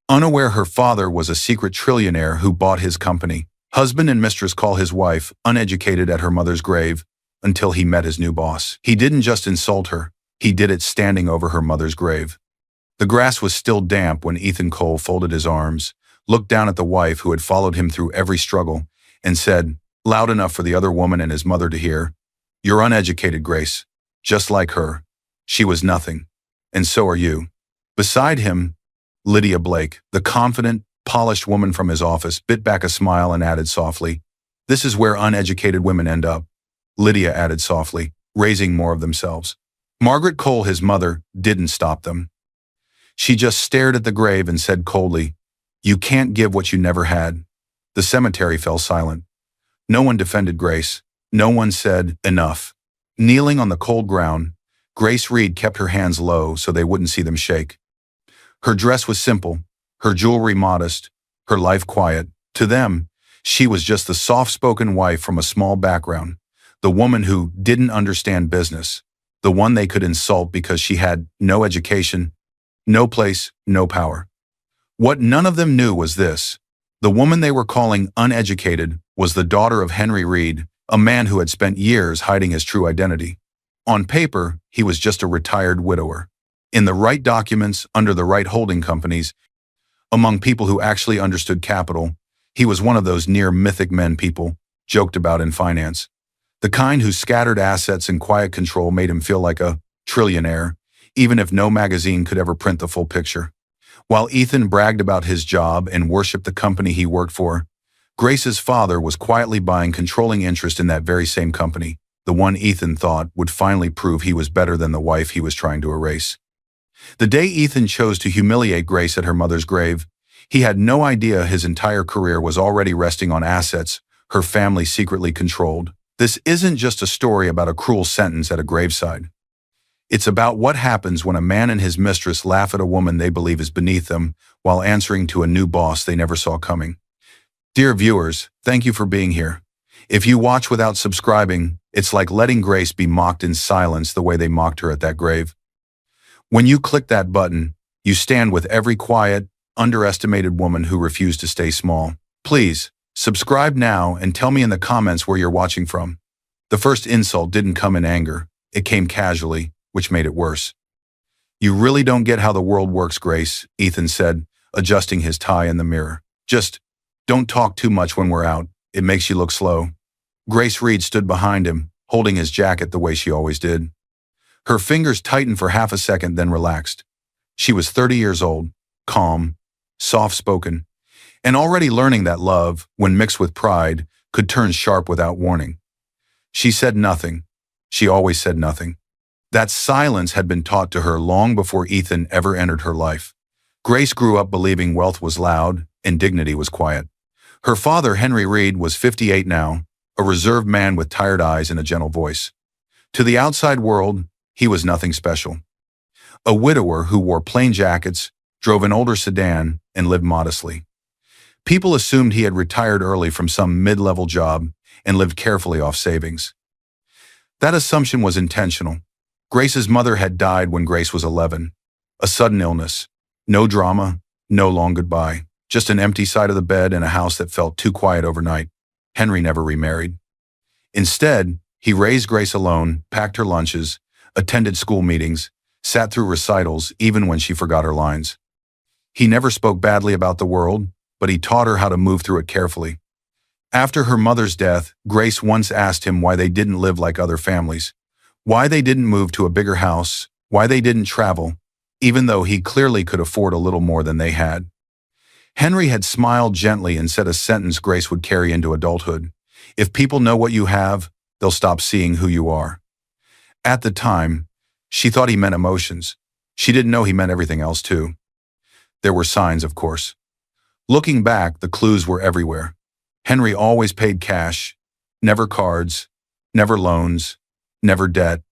unaware her father was a secret trillionaire who bought his company. Husband and mistress call his wife uneducated at her mother's grave until he met his new boss. He didn't just insult her, he did it standing over her mother's grave. The grass was still damp when Ethan Cole folded his arms, looked down at the wife who had followed him through every struggle, and said, loud enough for the other woman and his mother to hear, "You're uneducated, Grace. Just like her. She was nothing. And so are you." Beside him, Lydia Blake, the confident, polished woman from his office, bit back a smile and added softly, "This is where uneducated women end up." Lydia added softly, raising more of themselves. Margaret Cole, his mother, didn't stop them. She just stared at the grave and said coldly, "You can't give what you never had." The cemetery fell silent. No one defended Grace. No one said, "Enough." Kneeling on the cold ground, Grace Reed kept her hands low so they wouldn't see them shake. Her dress was simple, her jewelry modest, her life quiet. To them, she was just the soft-spoken wife from a small background, the woman who didn't understand business, the one they could insult because she had no education, no place, no power. What none of them knew was this: the woman they were calling uneducated was the daughter of Henry Reed, a man who had spent years hiding his true identity. On paper, he was just a retired widower. In the right documents, under the right holding companies, among people who actually understood capital, he was one of those near mythic men people joked about in finance. The kind whose scattered assets and quiet control made him feel like a trillionaire, even if no magazine could ever print the full picture. While Ethan bragged about his job and worshipped the company he worked for, Grace's father was quietly buying controlling interest in that very same company, the one Ethan thought would finally prove he was better than the wife he was trying to erase. The day Ethan chose to humiliate Grace at her mother's grave, he had no idea his entire career was already resting on assets her family secretly controlled. This isn't just a story about a cruel sentence at a graveside. It's about what happens when a man and his mistress laugh at a woman they believe is beneath them while answering to a new boss they never saw coming. Dear viewers, thank you for being here. If you watch without subscribing, it's like letting Grace be mocked in silence the way they mocked her at that grave. When you click that button, you stand with every quiet, underestimated woman who refused to stay small. Please, subscribe now and tell me in the comments where you're watching from. The first insult didn't come in anger, it came casually, which made it worse. "You really don't get how the world works, Grace," Ethan said, adjusting his tie in the mirror. "Just don't talk too much when we're out. It makes you look slow." Grace Reed stood behind him, holding his jacket the way she always did. Her fingers tightened for half a second, then relaxed. She was 30 years old, calm, soft-spoken, and already learning that love, when mixed with pride, could turn sharp without warning. She said nothing. She always said nothing. That silence had been taught to her long before Ethan ever entered her life. Grace grew up believing wealth was loud and dignity was quiet. Her father, Henry Reed, was 58 now, a reserved man with tired eyes and a gentle voice. To the outside world, he was nothing special. A widower who wore plain jackets, drove an older sedan, and lived modestly. People assumed he had retired early from some mid-level job and lived carefully off savings. That assumption was intentional. Grace's mother had died when Grace was 11. A sudden illness. No drama, no long goodbye. Just an empty side of the bed and a house that felt too quiet overnight. Henry never remarried. Instead, he raised Grace alone, packed her lunches, attended school meetings, sat through recitals even when she forgot her lines. He never spoke badly about the world, but he taught her how to move through it carefully. After her mother's death, Grace once asked him why they didn't live like other families, why they didn't move to a bigger house, why they didn't travel, even though he clearly could afford a little more than they had. Henry had smiled gently and said a sentence Grace would carry into adulthood. "If people know what you have, they'll stop seeing who you are." At the time, she thought he meant emotions. She didn't know he meant everything else too. There were signs, of course. Looking back, the clues were everywhere. Henry always paid cash, never cards, never loans, never debt.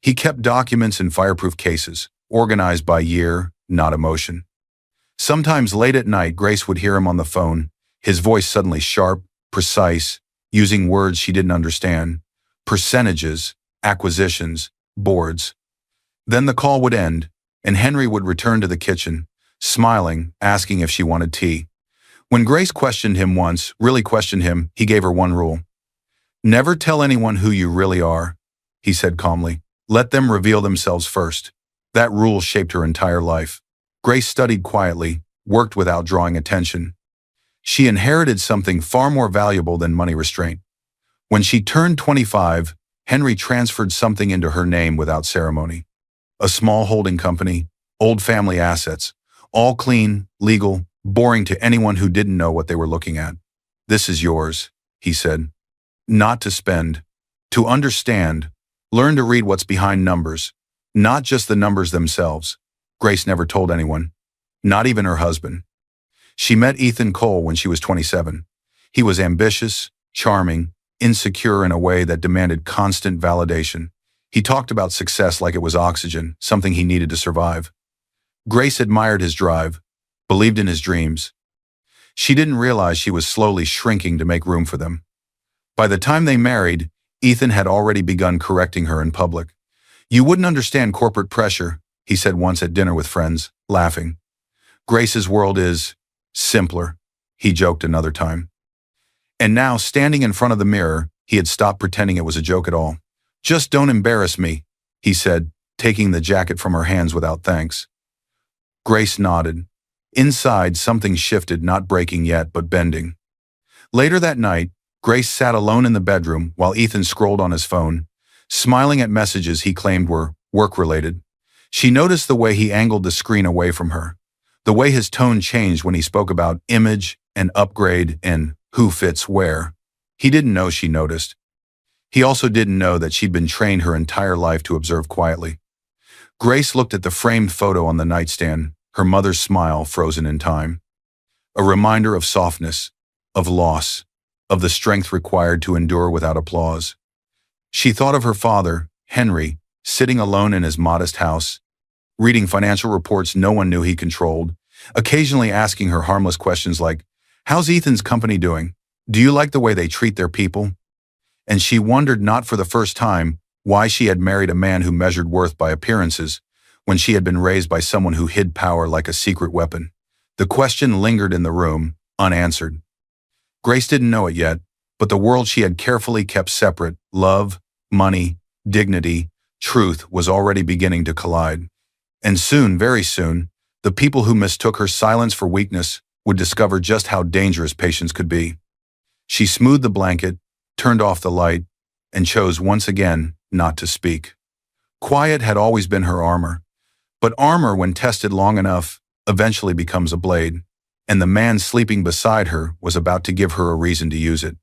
He kept documents in fireproof cases, organized by year, not emotion. Sometimes late at night, Grace would hear him on the phone, his voice suddenly sharp, precise, using words she didn't understand. Percentages, acquisitions, boards. Then the call would end, and Henry would return to the kitchen, smiling, asking if she wanted tea. When Grace questioned him once, really questioned him, he gave her one rule. Never tell anyone who you really are, he said calmly. Let them reveal themselves first. That rule shaped her entire life. Grace studied quietly, worked without drawing attention. She inherited something far more valuable than money restraint. When she turned 25, Henry transferred something into her name without ceremony. A small holding company, old family assets, all clean, legal, boring to anyone who didn't know what they were looking at. This is yours, he said. Not to spend, to understand, learn to read what's behind numbers, not just the numbers themselves. Grace never told anyone, not even her husband. She met Ethan Cole when she was 27. He was ambitious, charming, insecure in a way that demanded constant validation. He talked about success like it was oxygen, something he needed to survive. Grace admired his drive, believed in his dreams. She didn't realize she was slowly shrinking to make room for them. By the time they married, Ethan had already begun correcting her in public. You wouldn't understand corporate pressure, he said once at dinner with friends, laughing. Grace's world is simpler, he joked another time. And now, standing in front of the mirror, he had stopped pretending it was a joke at all. Just don't embarrass me, he said, taking the jacket from her hands without thanks. Grace nodded. Inside, something shifted, not breaking yet, but bending. Later that night, Grace sat alone in the bedroom while Ethan scrolled on his phone, smiling at messages he claimed were work-related. She noticed the way he angled the screen away from her, the way his tone changed when he spoke about image and upgrade and who fits where. He didn't know she noticed. He also didn't know that she'd been trained her entire life to observe quietly. Grace looked at the framed photo on the nightstand, her mother's smile frozen in time. A reminder of softness, of loss, of the strength required to endure without applause. She thought of her father, Henry, sitting alone in his modest house, reading financial reports no one knew he controlled, occasionally asking her harmless questions like, "How's Ethan's company doing? Do you like the way they treat their people?" And she wondered, not for the first time, why she had married a man who measured worth by appearances when she had been raised by someone who hid power like a secret weapon. The question lingered in the room, unanswered. Grace didn't know it yet, but the world she had carefully kept separate, love, money, dignity, truth, was already beginning to collide. And soon, very soon, the people who mistook her silence for weakness would discover just how dangerous patience could be. She smoothed the blanket, turned off the light, and chose once again not to speak. Quiet had always been her armor, but armor, when tested long enough, eventually becomes a blade, and the man sleeping beside her was about to give her a reason to use it.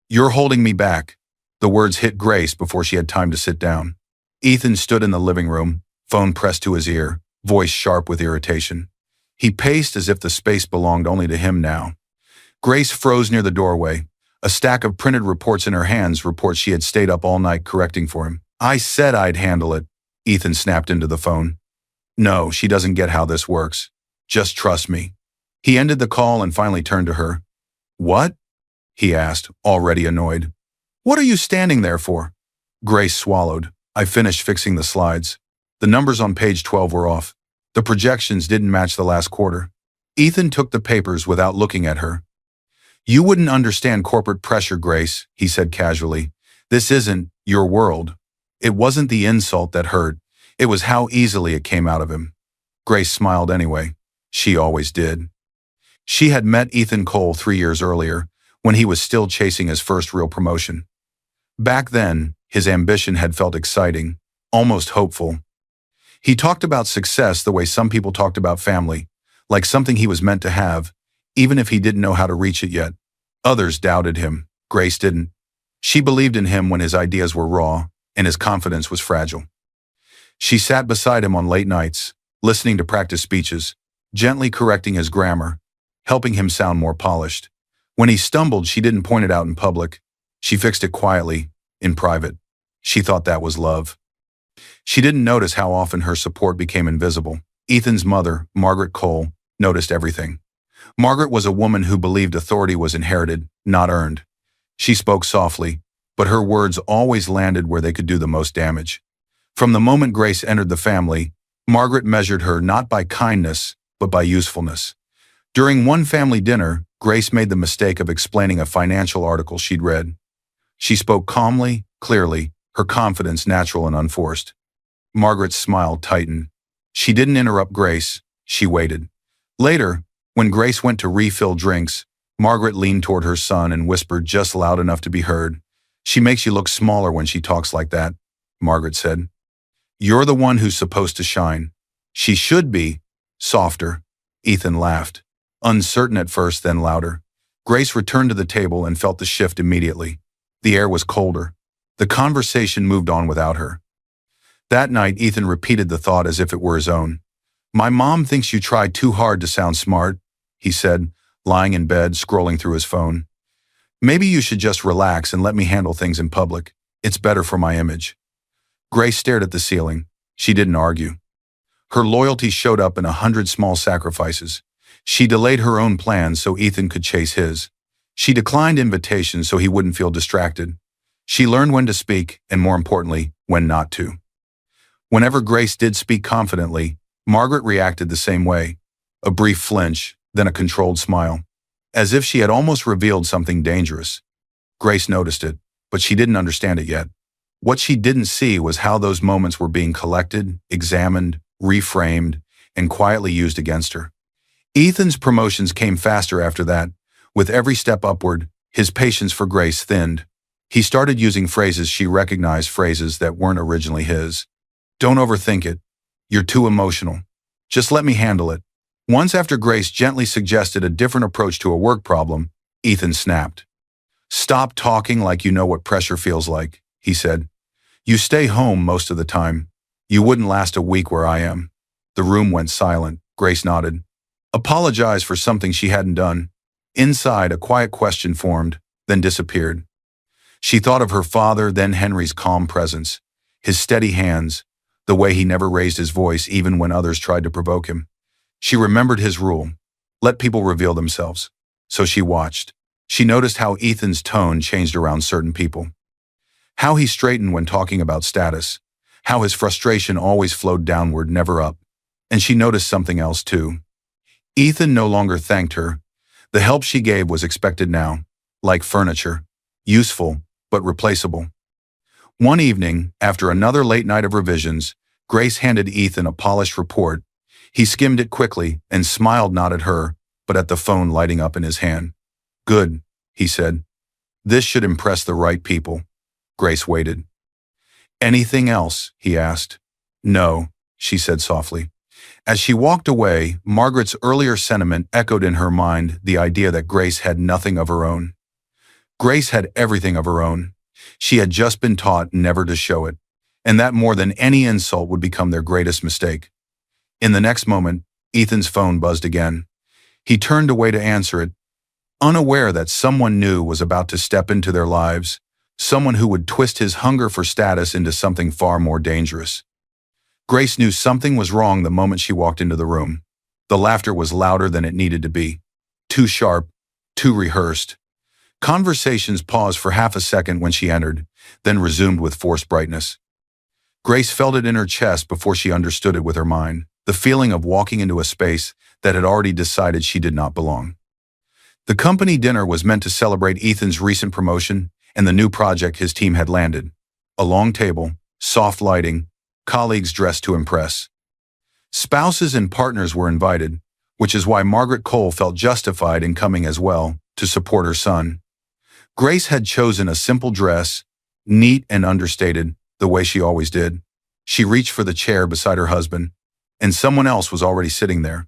"You're holding me back." The words hit Grace before she had time to sit down. Ethan stood in the living room, phone pressed to his ear, voice sharp with irritation. He paced as if the space belonged only to him now. Grace froze near the doorway, a stack of printed reports in her hands, reports she had stayed up all night correcting for him. "I said I'd handle it," Ethan snapped into the phone. "No, she doesn't get how this works. Just trust me." He ended the call and finally turned to her. "What?" he asked, already annoyed. "What are you standing there for?" Grace swallowed. "I finished fixing the slides. The numbers on page 12 were off. The projections didn't match the last quarter." Ethan took the papers without looking at her. "You wouldn't understand corporate pressure, Grace," he said casually. "This isn't your world." It wasn't the insult that hurt. It was how easily it came out of him. Grace smiled anyway. She always did. She had met Ethan Cole 3 years earlier, when he was still chasing his first real promotion. Back then, his ambition had felt exciting, almost hopeful. He talked about success the way some people talked about family, like something he was meant to have, even if he didn't know how to reach it yet. Others doubted him. Grace didn't. She believed in him when his ideas were raw, and his confidence was fragile. She sat beside him on late nights, listening to practice speeches, gently correcting his grammar, helping him sound more polished. When he stumbled, she didn't point it out in public. She fixed it quietly, in private. She thought that was love. She didn't notice how often her support became invisible. Ethan's mother, Margaret Cole, noticed everything. Margaret was a woman who believed authority was inherited, not earned. She spoke softly, but her words always landed where they could do the most damage. From the moment Grace entered the family, Margaret measured her not by kindness, but by usefulness. During one family dinner, Grace made the mistake of explaining a financial article she'd read. She spoke calmly, clearly, her confidence natural and unforced. Margaret's smile tightened. She didn't interrupt Grace, she waited. Later, when Grace went to refill drinks, Margaret leaned toward her son and whispered just loud enough to be heard. "She makes you look smaller when she talks like that," Margaret said. "You're the one who's supposed to shine." "She should be softer," Ethan laughed. Uncertain at first, then louder. Grace returned to the table and felt the shift immediately. The air was colder. The conversation moved on without her. That night, Ethan repeated the thought as if it were his own. "My mom thinks you try too hard to sound smart," he said, lying in bed, scrolling through his phone. "Maybe you should just relax and let me handle things in public. It's better for my image." Grace stared at the ceiling. She didn't argue. Her loyalty showed up in 100 small sacrifices. She delayed her own plans so Ethan could chase his. She declined invitations so he wouldn't feel distracted. She learned when to speak, and more importantly, when not to. Whenever Grace did speak confidently, Margaret reacted the same way. A brief flinch, then a controlled smile. As if she had almost revealed something dangerous. Grace noticed it, but she didn't understand it yet. What she didn't see was how those moments were being collected, examined, reframed, and quietly used against her. Ethan's promotions came faster after that. With every step upward, his patience for Grace thinned. He started using phrases she recognized, phrases that weren't originally his. "Don't overthink it. You're too emotional. Just let me handle it." Once, after Grace gently suggested a different approach to a work problem, Ethan snapped. "Stop talking like you know what pressure feels like," he said. "You stay home most of the time. You wouldn't last a week where I am." The room went silent. Grace nodded. Apologized for something she hadn't done. Inside, a quiet question formed, then disappeared. She thought of her father, then Henry's calm presence, his steady hands, the way he never raised his voice even when others tried to provoke him. She remembered his rule: let people reveal themselves. So she watched. She noticed how Ethan's tone changed around certain people. How he straightened when talking about status. How his frustration always flowed downward, never up. And she noticed something else too. Ethan no longer thanked her. The help she gave was expected now, like furniture, useful but replaceable. One evening, after another late night of revisions, Grace handed Ethan a polished report. He skimmed it quickly and smiled, not at her, but at the phone lighting up in his hand. "Good," he said. "This should impress the right people." Grace waited. "Anything else?" he asked. "No," she said softly. As she walked away, Margaret's earlier sentiment echoed in her mind, the idea that Grace had nothing of her own. Grace had everything of her own. She had just been taught never to show it, and that more than any insult would become their greatest mistake. In the next moment, Ethan's phone buzzed again. He turned away to answer it, unaware that someone new was about to step into their lives, someone who would twist his hunger for status into something far more dangerous. Grace knew something was wrong the moment she walked into the room. The laughter was louder than it needed to be. Too sharp, too rehearsed. Conversations paused for half a second when she entered, then resumed with forced brightness. Grace felt it in her chest before she understood it with her mind, the feeling of walking into a space that had already decided she did not belong. The company dinner was meant to celebrate Ethan's recent promotion and the new project his team had landed. A long table, soft lighting, colleagues dressed to impress. Spouses and partners were invited, which is why Margaret Cole felt justified in coming as well, to support her son. Grace had chosen a simple dress, neat and understated, the way she always did. She reached for the chair beside her husband, and someone else was already sitting there.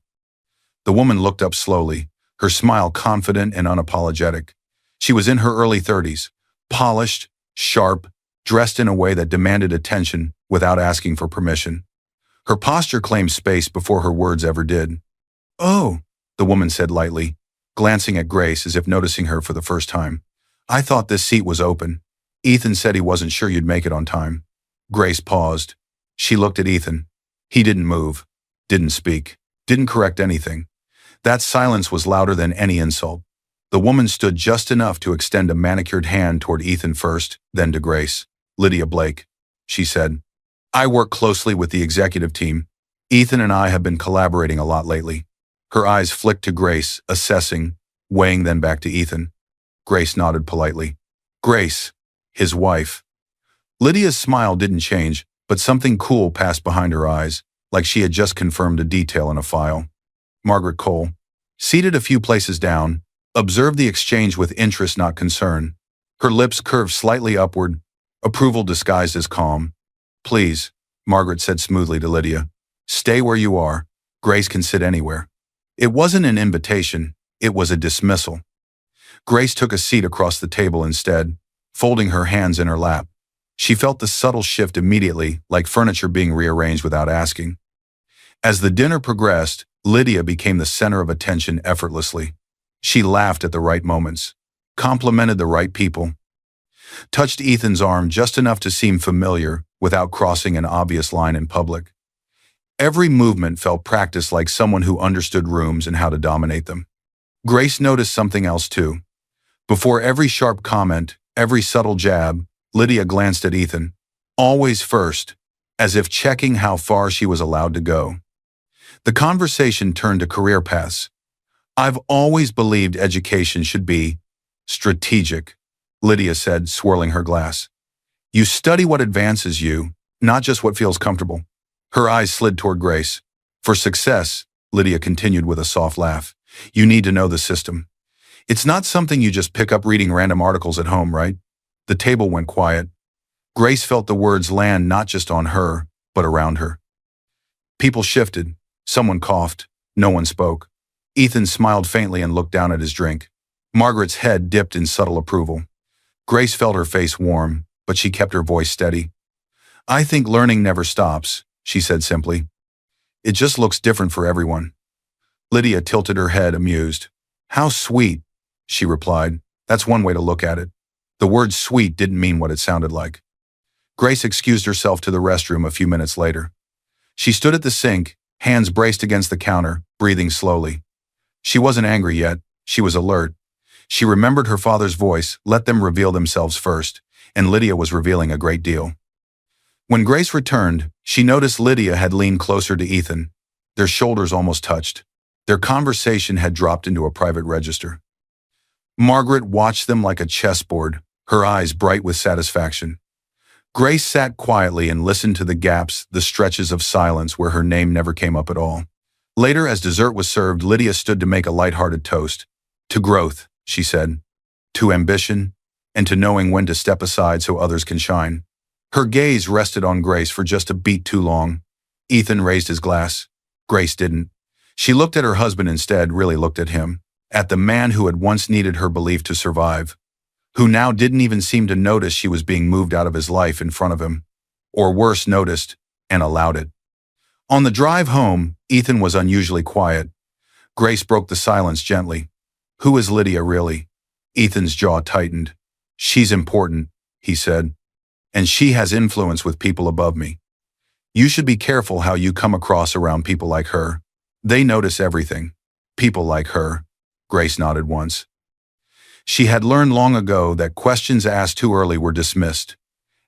The woman looked up slowly, her smile confident and unapologetic. She was in her early 30s, polished, sharp, dressed in a way that demanded attention without asking for permission. Her posture claimed space before her words ever did. "Oh," the woman said lightly, glancing at Grace as if noticing her for the first time. "I thought this seat was open. Ethan said he wasn't sure you'd make it on time." Grace paused. She looked at Ethan. He didn't move, didn't speak, didn't correct anything. That silence was louder than any insult. The woman stood just enough to extend a manicured hand toward Ethan first, then to Grace. "Lydia Blake," she said. "I work closely with the executive team. Ethan and I have been collaborating a lot lately. Her eyes flicked to Grace, assessing, weighing, then back to Ethan. Grace nodded politely. Grace, his wife. Lydia's smile didn't change, but something cool passed behind her eyes, like she had just confirmed a detail in a file. Margaret Cole, seated a few places down, observed the exchange with interest, not concern. Her lips curved slightly upward, approval disguised as calm. Please, Margaret said smoothly to Lydia. Stay where you are. Grace can sit anywhere. It wasn't an invitation, it was a dismissal. Grace took a seat across the table instead, folding her hands in her lap. She felt the subtle shift immediately, like furniture being rearranged without asking. As the dinner progressed, Lydia became the center of attention effortlessly. She laughed at the right moments, complimented the right people, touched Ethan's arm just enough to seem familiar without crossing an obvious line in public. Every movement felt practiced, like someone who understood rooms and how to dominate them. Grace noticed something else too. Before every sharp comment, every subtle jab, Lydia glanced at Ethan, always first, as if checking how far she was allowed to go. The conversation turned to career paths. I've always believed education should be strategic, Lydia said, swirling her glass. You study what advances you, not just what feels comfortable. Her eyes slid toward Grace. For success, Lydia continued with a soft laugh, you need to know the system. It's not something you just pick up reading random articles at home, right? The table went quiet. Grace felt the words land not just on her, but around her. People shifted. Someone coughed. No one spoke. Ethan smiled faintly and looked down at his drink. Margaret's head dipped in subtle approval. Grace felt her face warm, but she kept her voice steady. I think learning never stops, she said simply. It just looks different for everyone. Lydia tilted her head, amused. How sweet, she replied. That's one way to look at it. The word sweet didn't mean what it sounded like. Grace excused herself to the restroom a few minutes later. She stood at the sink, hands braced against the counter, breathing slowly. She wasn't angry yet, she was alert. She remembered her father's voice, let them reveal themselves first, and Lydia was revealing a great deal. When Grace returned, she noticed Lydia had leaned closer to Ethan. Their shoulders almost touched. Their conversation had dropped into a private register. Margaret watched them like a chessboard, her eyes bright with satisfaction. Grace sat quietly and listened to the gaps, the stretches of silence where her name never came up at all. Later, as dessert was served, Lydia stood to make a light-hearted toast. To growth, she said. To ambition, and to knowing when to step aside so others can shine. Her gaze rested on Grace for just a beat too long. Ethan raised his glass. Grace didn't. She looked at her husband instead, really looked at him. At the man who had once needed her belief to survive. Who now didn't even seem to notice she was being moved out of his life in front of him. Or worse, noticed, and allowed it. On the drive home, Ethan was unusually quiet. Grace broke the silence gently. Who is Lydia really? Ethan's jaw tightened. She's important, he said. And she has influence with people above me. You should be careful how you come across around people like her. They notice everything. People like her. Grace nodded once. She had learned long ago that questions asked too early were dismissed.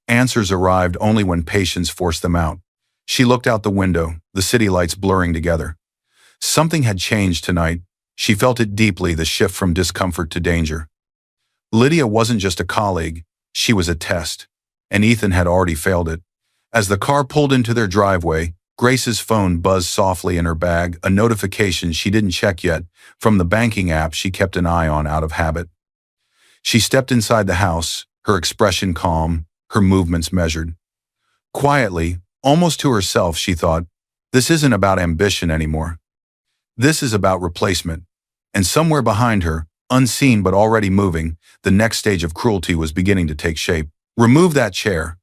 Answers arrived only when patience forced them out. She looked out the window, the city lights blurring together. Something had changed tonight. She felt it deeply, the shift from discomfort to danger. Lydia wasn't just a colleague, she was a test. And Ethan had already failed it. As the car pulled into their driveway, Grace's phone buzzed softly in her bag, a notification she didn't check yet, from the banking app she kept an eye on out of habit. She stepped inside the house, her expression calm, her movements measured. Quietly, almost to herself, she thought, this isn't about ambition anymore. This is about replacement. And somewhere behind her, unseen but already moving, the next stage of cruelty was beginning to take shape. Remove that chair.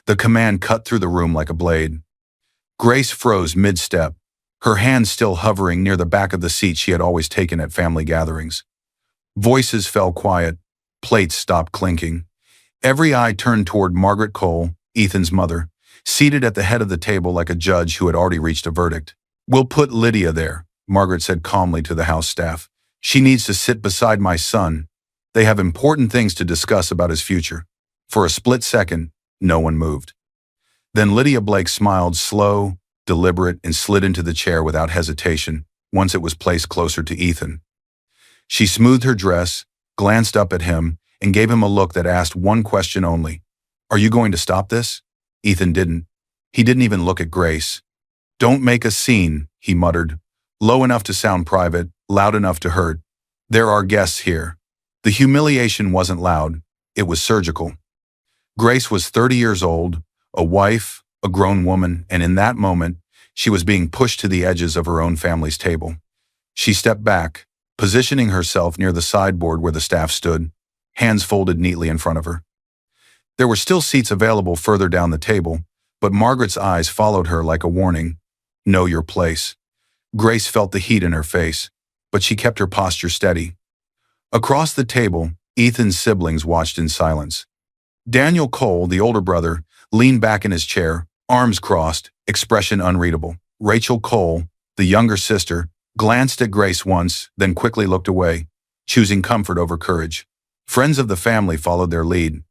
The command cut through the room like a blade. Grace froze mid-step, her hand still hovering near the back of the seat she had always taken at family gatherings. Voices fell quiet, plates stopped clinking. Every eye turned toward Margaret Cole, Ethan's mother, seated at the head of the table like a judge who had already reached a verdict. We'll put Lydia there, Margaret said calmly to the house staff. She needs to sit beside my son. They have important things to discuss about his future. For a split second, no one moved. Then Lydia Blake smiled, slow, deliberate, and slid into the chair without hesitation. once it was placed closer to Ethan. She smoothed her dress, glanced up at him, and gave him a look that asked one question only. "Are you going to stop this?" Ethan didn't. He didn't even look at Grace. "Don't make a scene," he muttered, low enough to sound private, loud enough to hurt. "There are guests here." The humiliation wasn't loud, it was surgical. Grace was 30 years old, a wife, a grown woman, and in that moment, she was being pushed to the edges of her own family's table. She stepped back, positioning herself near the sideboard where the staff stood, hands folded neatly in front of her. There were still seats available further down the table, but Margaret's eyes followed her like a warning. "Know your place." Grace felt the heat in her face, but she kept her posture steady. Across the table, Ethan's siblings watched in silence. Daniel Cole, the older brother, leaned back in his chair, arms crossed, expression unreadable. Rachel Cole, the younger sister, glanced at Grace once, then quickly looked away, choosing comfort over courage. Friends of the family followed their lead.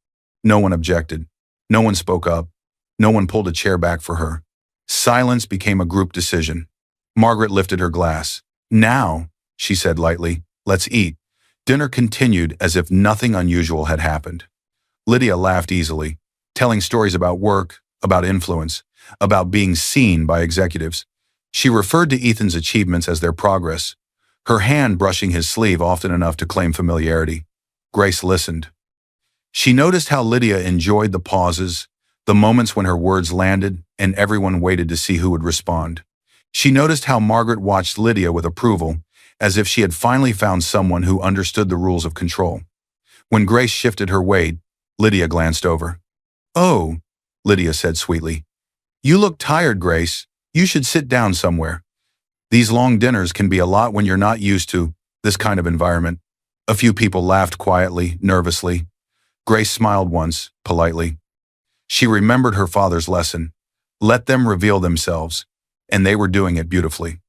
No one objected. No one spoke up. No one pulled a chair back for her. Silence became a group decision. Margaret lifted her glass. "Now," she said lightly, "let's eat." Dinner continued as if nothing unusual had happened. Lydia laughed easily, telling stories about work, about influence, about being seen by executives. She referred to Ethan's achievements as their progress, her hand brushing his sleeve often enough to claim familiarity. Grace listened. She noticed how Lydia enjoyed the pauses, the moments when her words landed and everyone waited to see who would respond. She noticed how Margaret watched Lydia with approval, as if she had finally found someone who understood the rules of control. When Grace shifted her weight, Lydia glanced over. "Oh," Lydia said sweetly. "You look tired, Grace. You should sit down somewhere. These long dinners can be a lot when you're not used to this kind of environment." A few people laughed quietly, nervously. Grace smiled once, politely. She remembered her father's lesson. Let them reveal themselves. And they were doing it beautifully.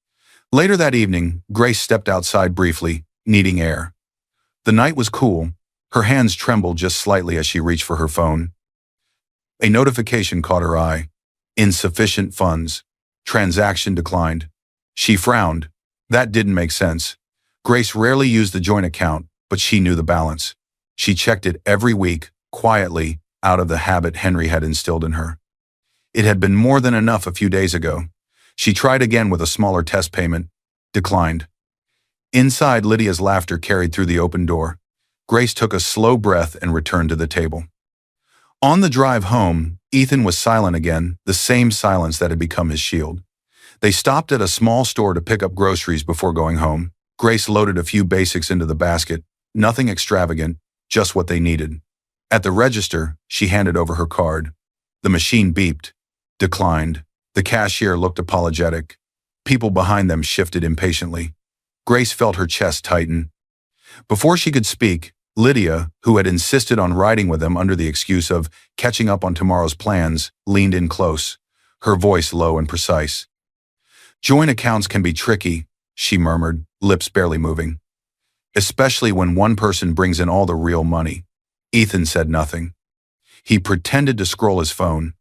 Later that evening, Grace stepped outside briefly, needing air. The night was cool. Her hands trembled just slightly as she reached for her phone. A notification caught her eye. Insufficient funds. Transaction declined. She frowned. That didn't make sense. Grace rarely used the joint account, but she knew the balance. She checked it every week, quietly, out of the habit Henry had instilled in her. It had been more than enough a few days ago. She tried again with a smaller test payment. Declined. Inside, Lydia's laughter carried through the open door. Grace took a slow breath and returned to the table. On the drive home, Ethan was silent again, the same silence that had become his shield. They stopped at a small store to pick up groceries before going home. Grace loaded a few basics into the basket, nothing extravagant, just what they needed. At the register, she handed over her card. The machine beeped. Declined. The cashier looked apologetic. People behind them shifted impatiently. Grace felt her chest tighten. Before she could speak, Lydia, who had insisted on riding with them under the excuse of catching up on tomorrow's plans, leaned in close, her voice low and precise. "Joint accounts can be tricky," she murmured, lips barely moving. "Especially when one person brings in all the real money." Ethan said nothing. He pretended to scroll his phone.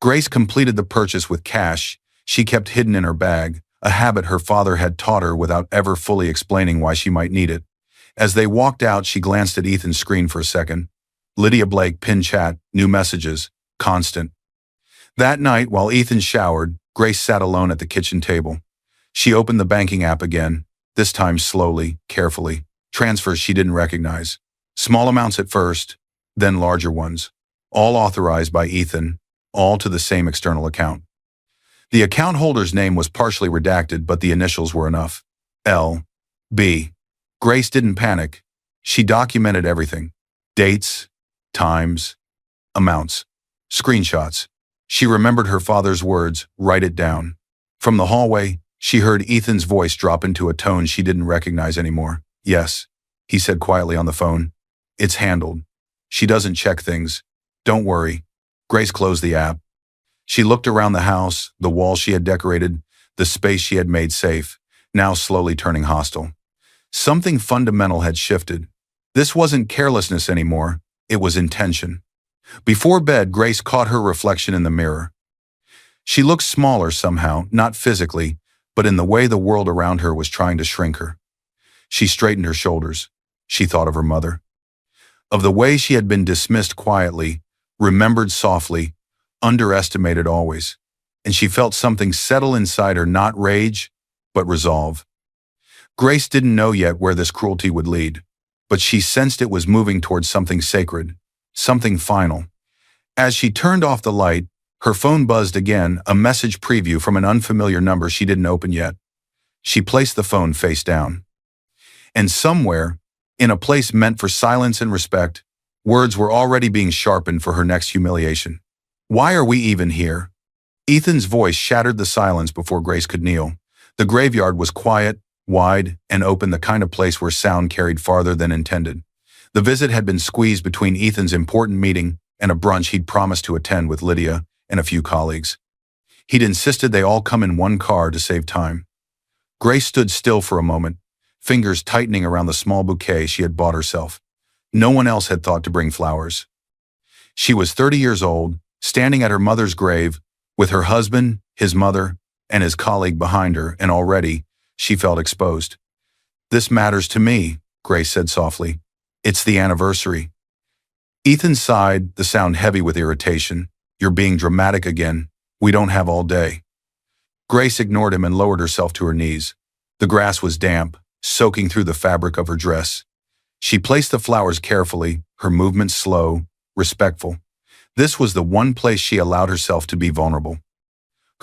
Grace completed the purchase with cash she kept hidden in her bag, a habit her father had taught her without ever fully explaining why she might need it. As they walked out, she glanced at Ethan's screen for a second. Lydia Blake, pin chat, new messages, constant. That night, while Ethan showered, Grace sat alone at the kitchen table. She opened the banking app again, this time slowly, carefully. Transfers she didn't recognize. Small amounts at first, then larger ones. All authorized by Ethan, all to the same external account. The account holder's name was partially redacted, but the initials were enough. L.B. Grace didn't panic. She documented everything. Dates, times, amounts, screenshots. She remembered her father's words, write it down. From the hallway, she heard Ethan's voice drop into a tone she didn't recognize anymore. "Yes," he said quietly on the phone. "It's handled. She doesn't check things. Don't worry." Grace closed the app. She looked around the house, the walls she had decorated, the space she had made safe, now slowly turning hostile. Something fundamental had shifted. This wasn't carelessness anymore, it was intention. Before bed, Grace caught her reflection in the mirror. She looked smaller somehow, not physically, but in the way the world around her was trying to shrink her. She straightened her shoulders. She thought of her mother. Of the way she had been dismissed quietly, remembered softly, underestimated always. And she felt something settle inside her, not rage, but resolve. Grace didn't know yet where this cruelty would lead, but she sensed it was moving towards something sacred, something final. As she turned off the light, her phone buzzed again, a message preview from an unfamiliar number she didn't open yet. She placed the phone face down. And somewhere, in a place meant for silence and respect, words were already being sharpened for her next humiliation. "Why are we even here?" Ethan's voice shattered the silence before Grace could kneel. The graveyard was quiet, wide, and open, the kind of place where sound carried farther than intended. The visit had been squeezed between Ethan's important meeting and a brunch he'd promised to attend with Lydia and a few colleagues. He'd insisted they all come in one car to save time. Grace stood still for a moment, fingers tightening around the small bouquet she had bought herself. No one else had thought to bring flowers. She was 30 years old, standing at her mother's grave, with her husband, his mother, and his colleague behind her, and already she felt exposed. "This matters to me," Grace said softly. "It's the anniversary." Ethan sighed, the sound heavy with irritation. "You're being dramatic again. We don't have all day." Grace ignored him and lowered herself to her knees. The grass was damp, soaking through the fabric of her dress. She placed the flowers carefully, her movements slow, respectful. This was the one place she allowed herself to be vulnerable.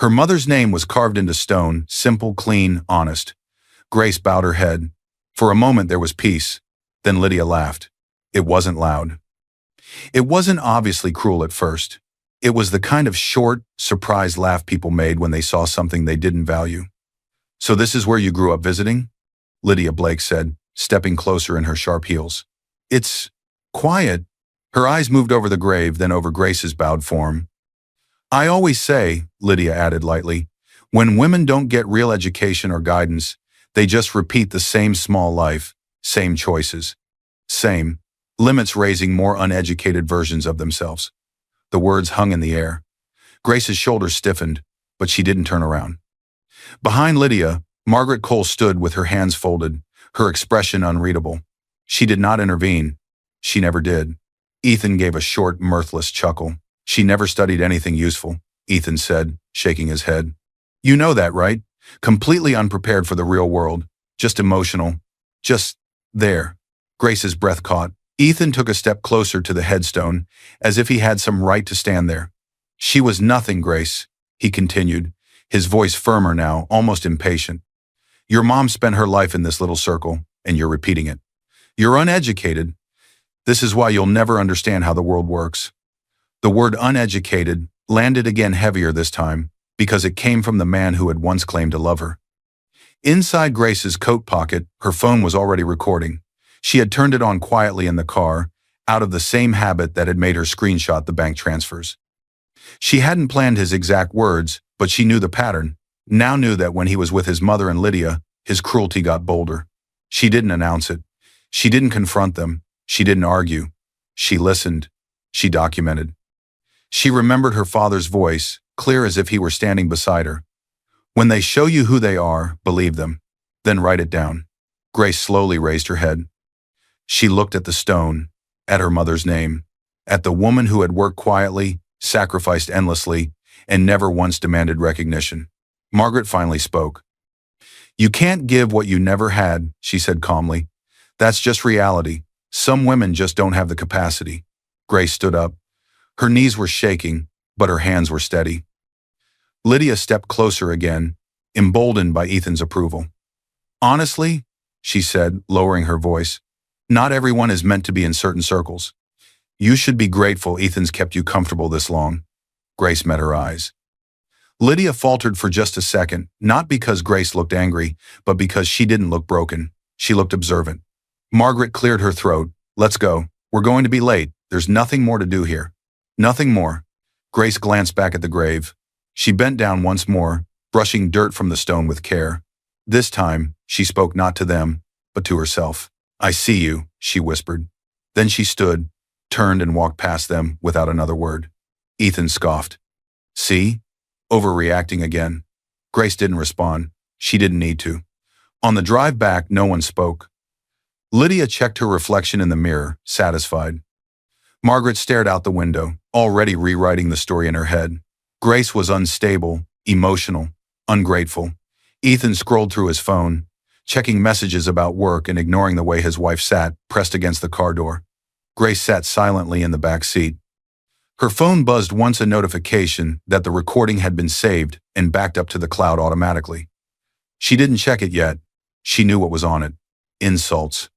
Her mother's name was carved into stone, simple, clean, honest. Grace bowed her head. For a moment there was peace. Then Lydia laughed. It wasn't loud. It wasn't obviously cruel at first. It was the kind of short, surprised laugh people made when they saw something they didn't value. "So this is where you grew up visiting?" Lydia Blake said, stepping closer in her sharp heels. "It's quiet." Her eyes moved over the grave, then over Grace's bowed form. "I always say," Lydia added lightly, "when women don't get real education or guidance, they just repeat the same small life, same choices, same limits, raising more uneducated versions of themselves." The words hung in the air. Grace's shoulders stiffened, but she didn't turn around. Behind Lydia, Margaret Cole stood with her hands folded, her expression unreadable. She did not intervene. She never did. Ethan gave a short, mirthless chuckle. "She never studied anything useful," Ethan said, shaking his head. "You know that, right? Completely unprepared for the real world. Just emotional. Just there." Grace's breath caught. Ethan took a step closer to the headstone, as if he had some right to stand there. "She was nothing, Grace," he continued, his voice firmer now, almost impatient. "Your mom spent her life in this little circle, and you're repeating it. You're uneducated. This is why you'll never understand how the world works." The word uneducated landed again, heavier this time, because it came from the man who had once claimed to love her. Inside Grace's coat pocket, her phone was already recording. She had turned it on quietly in the car, out of the same habit that had made her screenshot the bank transfers. She hadn't planned his exact words, but she knew the pattern, now knew that when he was with his mother and Lydia, his cruelty got bolder. She didn't announce it. She didn't confront them. She didn't argue. She listened. She documented. She remembered her father's voice, clear as if he were standing beside her. "When they show you who they are, believe them. Then write it down." Grace slowly raised her head. She looked at the stone, at her mother's name, at the woman who had worked quietly, sacrificed endlessly, and never once demanded recognition. Margaret finally spoke. "You can't give what you never had," she said calmly. "That's just reality. Some women just don't have the capacity." Grace stood up. Her knees were shaking, but her hands were steady. Lydia stepped closer again, emboldened by Ethan's approval. "Honestly," she said, lowering her voice, "not everyone is meant to be in certain circles. You should be grateful Ethan's kept you comfortable this long." Grace met her eyes. Lydia faltered for just a second, not because Grace looked angry, but because she didn't look broken. She looked observant. Margaret cleared her throat. "Let's go. We're going to be late. There's nothing more to do here." "Nothing more." Grace glanced back at the grave. She bent down once more, brushing dirt from the stone with care. This time, she spoke not to them, but to herself. "I see you," she whispered. Then she stood, turned and walked past them without another word. Ethan scoffed. "See? Overreacting again." Grace didn't respond. She didn't need to. On the drive back, no one spoke. Lydia checked her reflection in the mirror, satisfied. Margaret stared out the window, already rewriting the story in her head. Grace was unstable, emotional, ungrateful. Ethan scrolled through his phone, checking messages about work and ignoring the way his wife sat, pressed against the car door. Grace sat silently in the back seat. Her phone buzzed once, a notification that the recording had been saved and backed up to the cloud automatically. She didn't check it yet. She knew what was on it. Insults.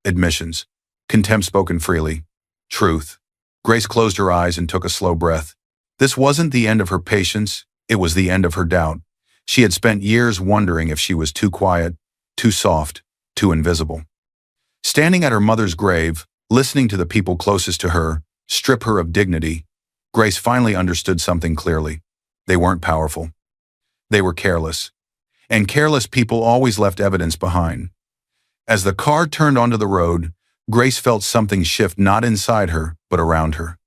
Admissions. Contempt spoken freely. Truth. Grace closed her eyes and took a slow breath. This wasn't the end of her patience, it was the end of her doubt. She had spent years wondering if she was too quiet, too soft, too invisible. Standing at her mother's grave, listening to the people closest to her strip her of dignity, Grace finally understood something clearly. They weren't powerful. They were careless. And careless people always left evidence behind. As the car turned onto the road, Grace felt something shift, not inside her, but around her.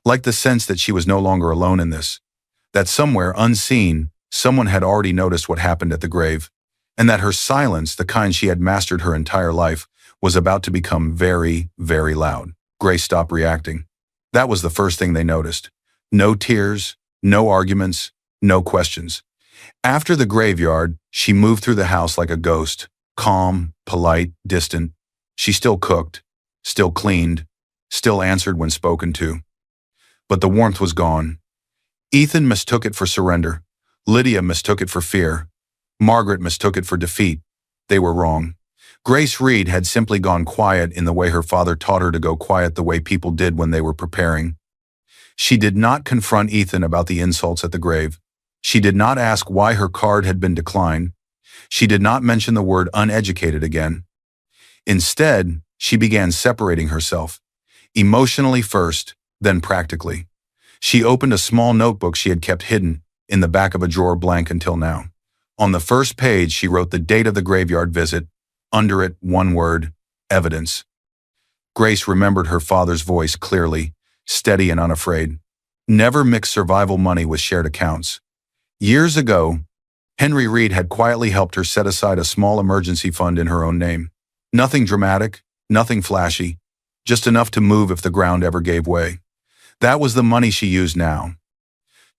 Like the sense that she was no longer alone in this. That somewhere, unseen, someone had already noticed what happened at the grave. And that her silence, the kind she had mastered her entire life, was about to become very, very loud. Grace stopped reacting. That was the first thing they noticed. No tears, no arguments, no questions. After the graveyard, she moved through the house like a ghost, calm, polite, distant. She still cooked, still cleaned, still answered when spoken to. But the warmth was gone. Ethan mistook it for surrender. Lydia mistook it for fear. Margaret mistook it for defeat. They were wrong. Grace Reed had simply gone quiet in the way her father taught her to go quiet, the way people did when they were preparing. She did not confront Ethan about the insults at the grave. She did not ask why her card had been declined. She did not mention the word uneducated again. Instead, she began separating herself, emotionally first, then practically. She opened a small notebook she had kept hidden in the back of a drawer, blank until now. On the first page, she wrote the date of the graveyard visit. Under it, one word: evidence. Grace remembered her father's voice clearly, steady and unafraid. Never mix survival money with shared accounts. Years ago, Henry Reed had quietly helped her set aside a small emergency fund in her own name. Nothing dramatic, nothing flashy, just enough to move if the ground ever gave way. That was the money she used now.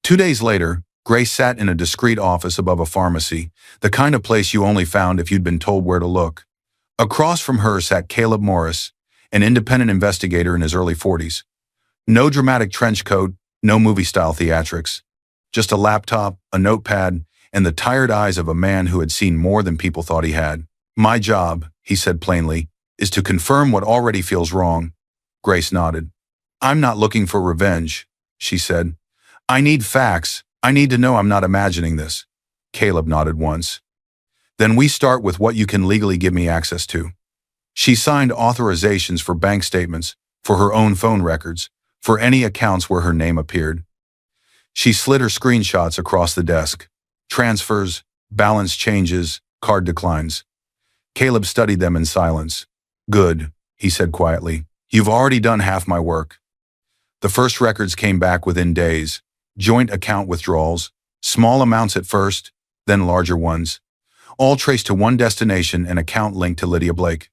2 days later, Grace sat in a discreet office above a pharmacy, the kind of place you only found if you'd been told where to look. Across from her sat Caleb Morris, an independent investigator in his early 40s. No dramatic trench coat, no movie-style theatrics. Just a laptop, a notepad, and the tired eyes of a man who had seen more than people thought he had. "My job," he said plainly, "is to confirm what already feels wrong." Grace nodded. "I'm not looking for revenge," she said. "I need facts. I need to know I'm not imagining this." Caleb nodded once. "Then we start with what you can legally give me access to." She signed authorizations for bank statements, for her own phone records, for any accounts where her name appeared. She slid her screenshots across the desk. Transfers, balance changes, card declines. Caleb studied them in silence. "Good," he said quietly. "You've already done half my work." The first records came back within days. Joint account withdrawals, small amounts at first, then larger ones. All traced to one destination, an account linked to Lydia Blake.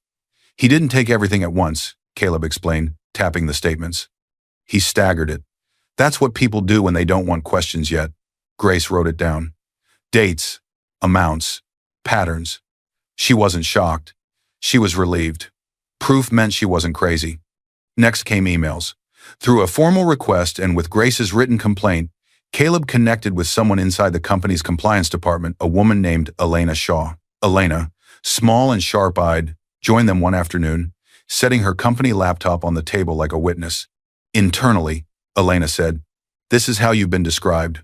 "He didn't take everything at once," Caleb explained, tapping the statements. He staggered it. "That's what people do when they don't want questions yet." Grace wrote it down. Dates, amounts, patterns. She wasn't shocked. She was relieved. Proof meant she wasn't crazy. Next came emails. Through a formal request and with Grace's written complaint, Caleb connected with someone inside the company's compliance department, a woman named Elena Shaw. Elena, small and sharp-eyed, joined them one afternoon, setting her company laptop on the table like a witness. Internally, Elena said, "This is how you've been described."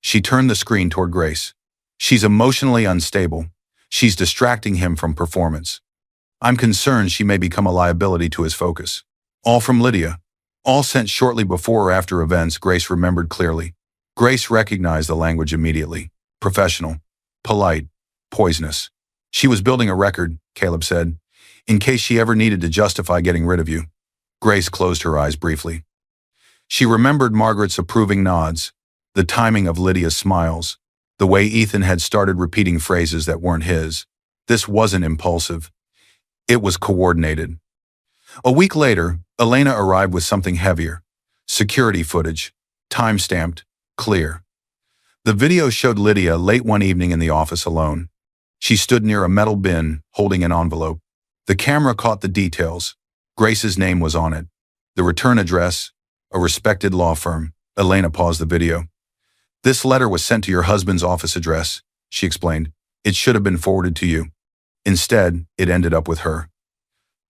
She turned the screen toward Grace. "She's emotionally unstable. She's distracting him from performance. I'm concerned she may become a liability to his focus." All from Lydia. All sent shortly before or after events Grace remembered clearly. Grace recognized the language immediately. Professional, polite, poisonous. "She was building a record," Caleb said, "in case she ever needed to justify getting rid of you." Grace closed her eyes briefly. She remembered Margaret's approving nods, the timing of Lydia's smiles, The way Ethan had started repeating phrases that weren't his. This wasn't impulsive. It was coordinated. A week later, Elena arrived with something heavier. Security footage. Time-stamped. Clear. The video showed Lydia late one evening in the office alone. She stood near a metal bin, holding an envelope. The camera caught the details. Grace's name was on it. The return address, a respected law firm. Elena paused the video. "This letter was sent to your husband's office address," she explained. "It should have been forwarded to you. Instead, it ended up with her."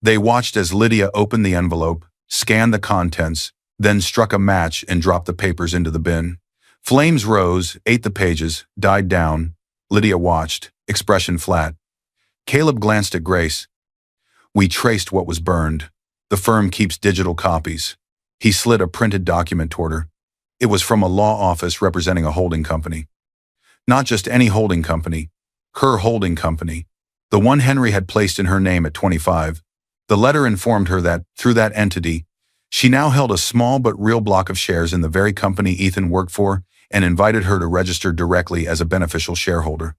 They watched as Lydia opened the envelope, scanned the contents, then struck a match and dropped the papers into the bin. Flames rose, ate the pages, died down. Lydia watched, expression flat. Caleb glanced at Grace. "We traced what was burned. The firm keeps digital copies." He slid a printed document toward her. It was from a law office representing a holding company. Not just any holding company. Her holding company. The one Henry had placed in her name at 25. The letter informed her that, through that entity, she now held a small but real block of shares in the very company Ethan worked for and invited her to register directly as a beneficial shareholder.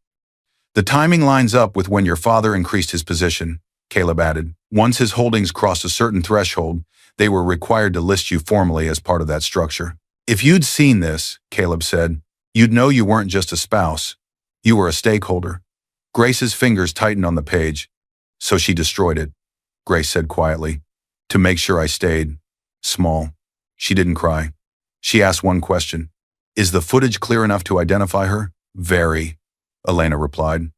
"The timing lines up with when your father increased his position," Caleb added. "Once his holdings crossed a certain threshold, they were required to list you formally as part of that structure." "If you'd seen this," Caleb said, "you'd know you weren't just a spouse. You were a stakeholder." Grace's fingers tightened on the page. "So she destroyed it," Grace said quietly, "to make sure I stayed small." She didn't cry. She asked one question. "Is the footage clear enough to identify her?" "Very," Elena replied.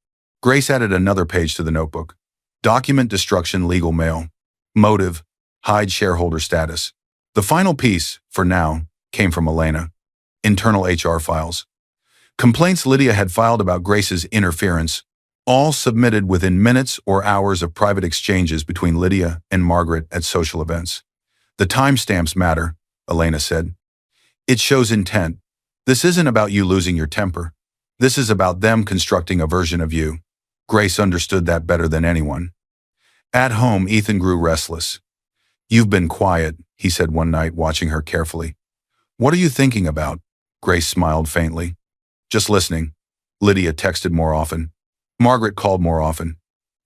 Grace added another page to the notebook. "Document destruction, legal mail. Motive, hide shareholder status." The final piece, for now, came from Elena. Internal HR files. Complaints Lydia had filed about Grace's interference, all submitted within minutes or hours of private exchanges between Lydia and Margaret at social events. "The timestamps matter," Elena said. "It shows intent. This isn't about you losing your temper. This is about them constructing a version of you." Grace understood that better than anyone. At home, Ethan grew restless. "You've been quiet," he said one night, watching her carefully. "What are you thinking about?" Grace smiled faintly. "Just listening." Lydia texted more often. Margaret called more often.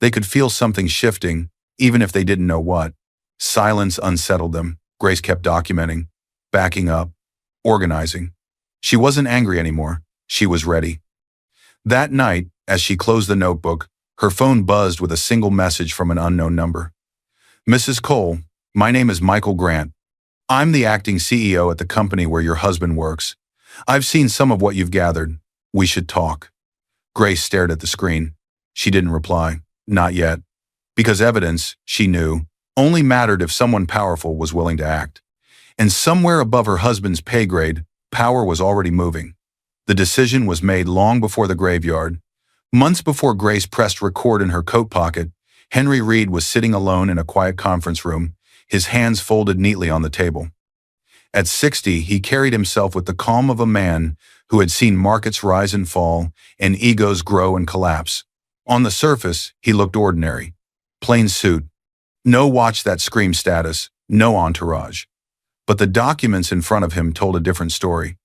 They could feel something shifting, even if they didn't know what. Silence unsettled them. Grace kept documenting, backing up, organizing. She wasn't angry anymore. She was ready. That night, as she closed the notebook, her phone buzzed with a single message from an unknown number. "Mrs. Cole, my name is Michael Grant. I'm the acting CEO at the company where your husband works. I've seen some of what you've gathered. We should talk." Grace stared at the screen. She didn't reply. Not yet. Because evidence, she knew, only mattered if someone powerful was willing to act. And somewhere above her husband's pay grade, power was already moving. The decision was made long before the graveyard. Months before Grace pressed record in her coat pocket, Henry Reed was sitting alone in a quiet conference room, his hands folded neatly on the table. At 60, he carried himself with the calm of a man who had seen markets rise and fall and egos grow and collapse. On the surface, he looked ordinary. Plain suit. No watch that screamed status, no entourage. But the documents in front of him told a different story.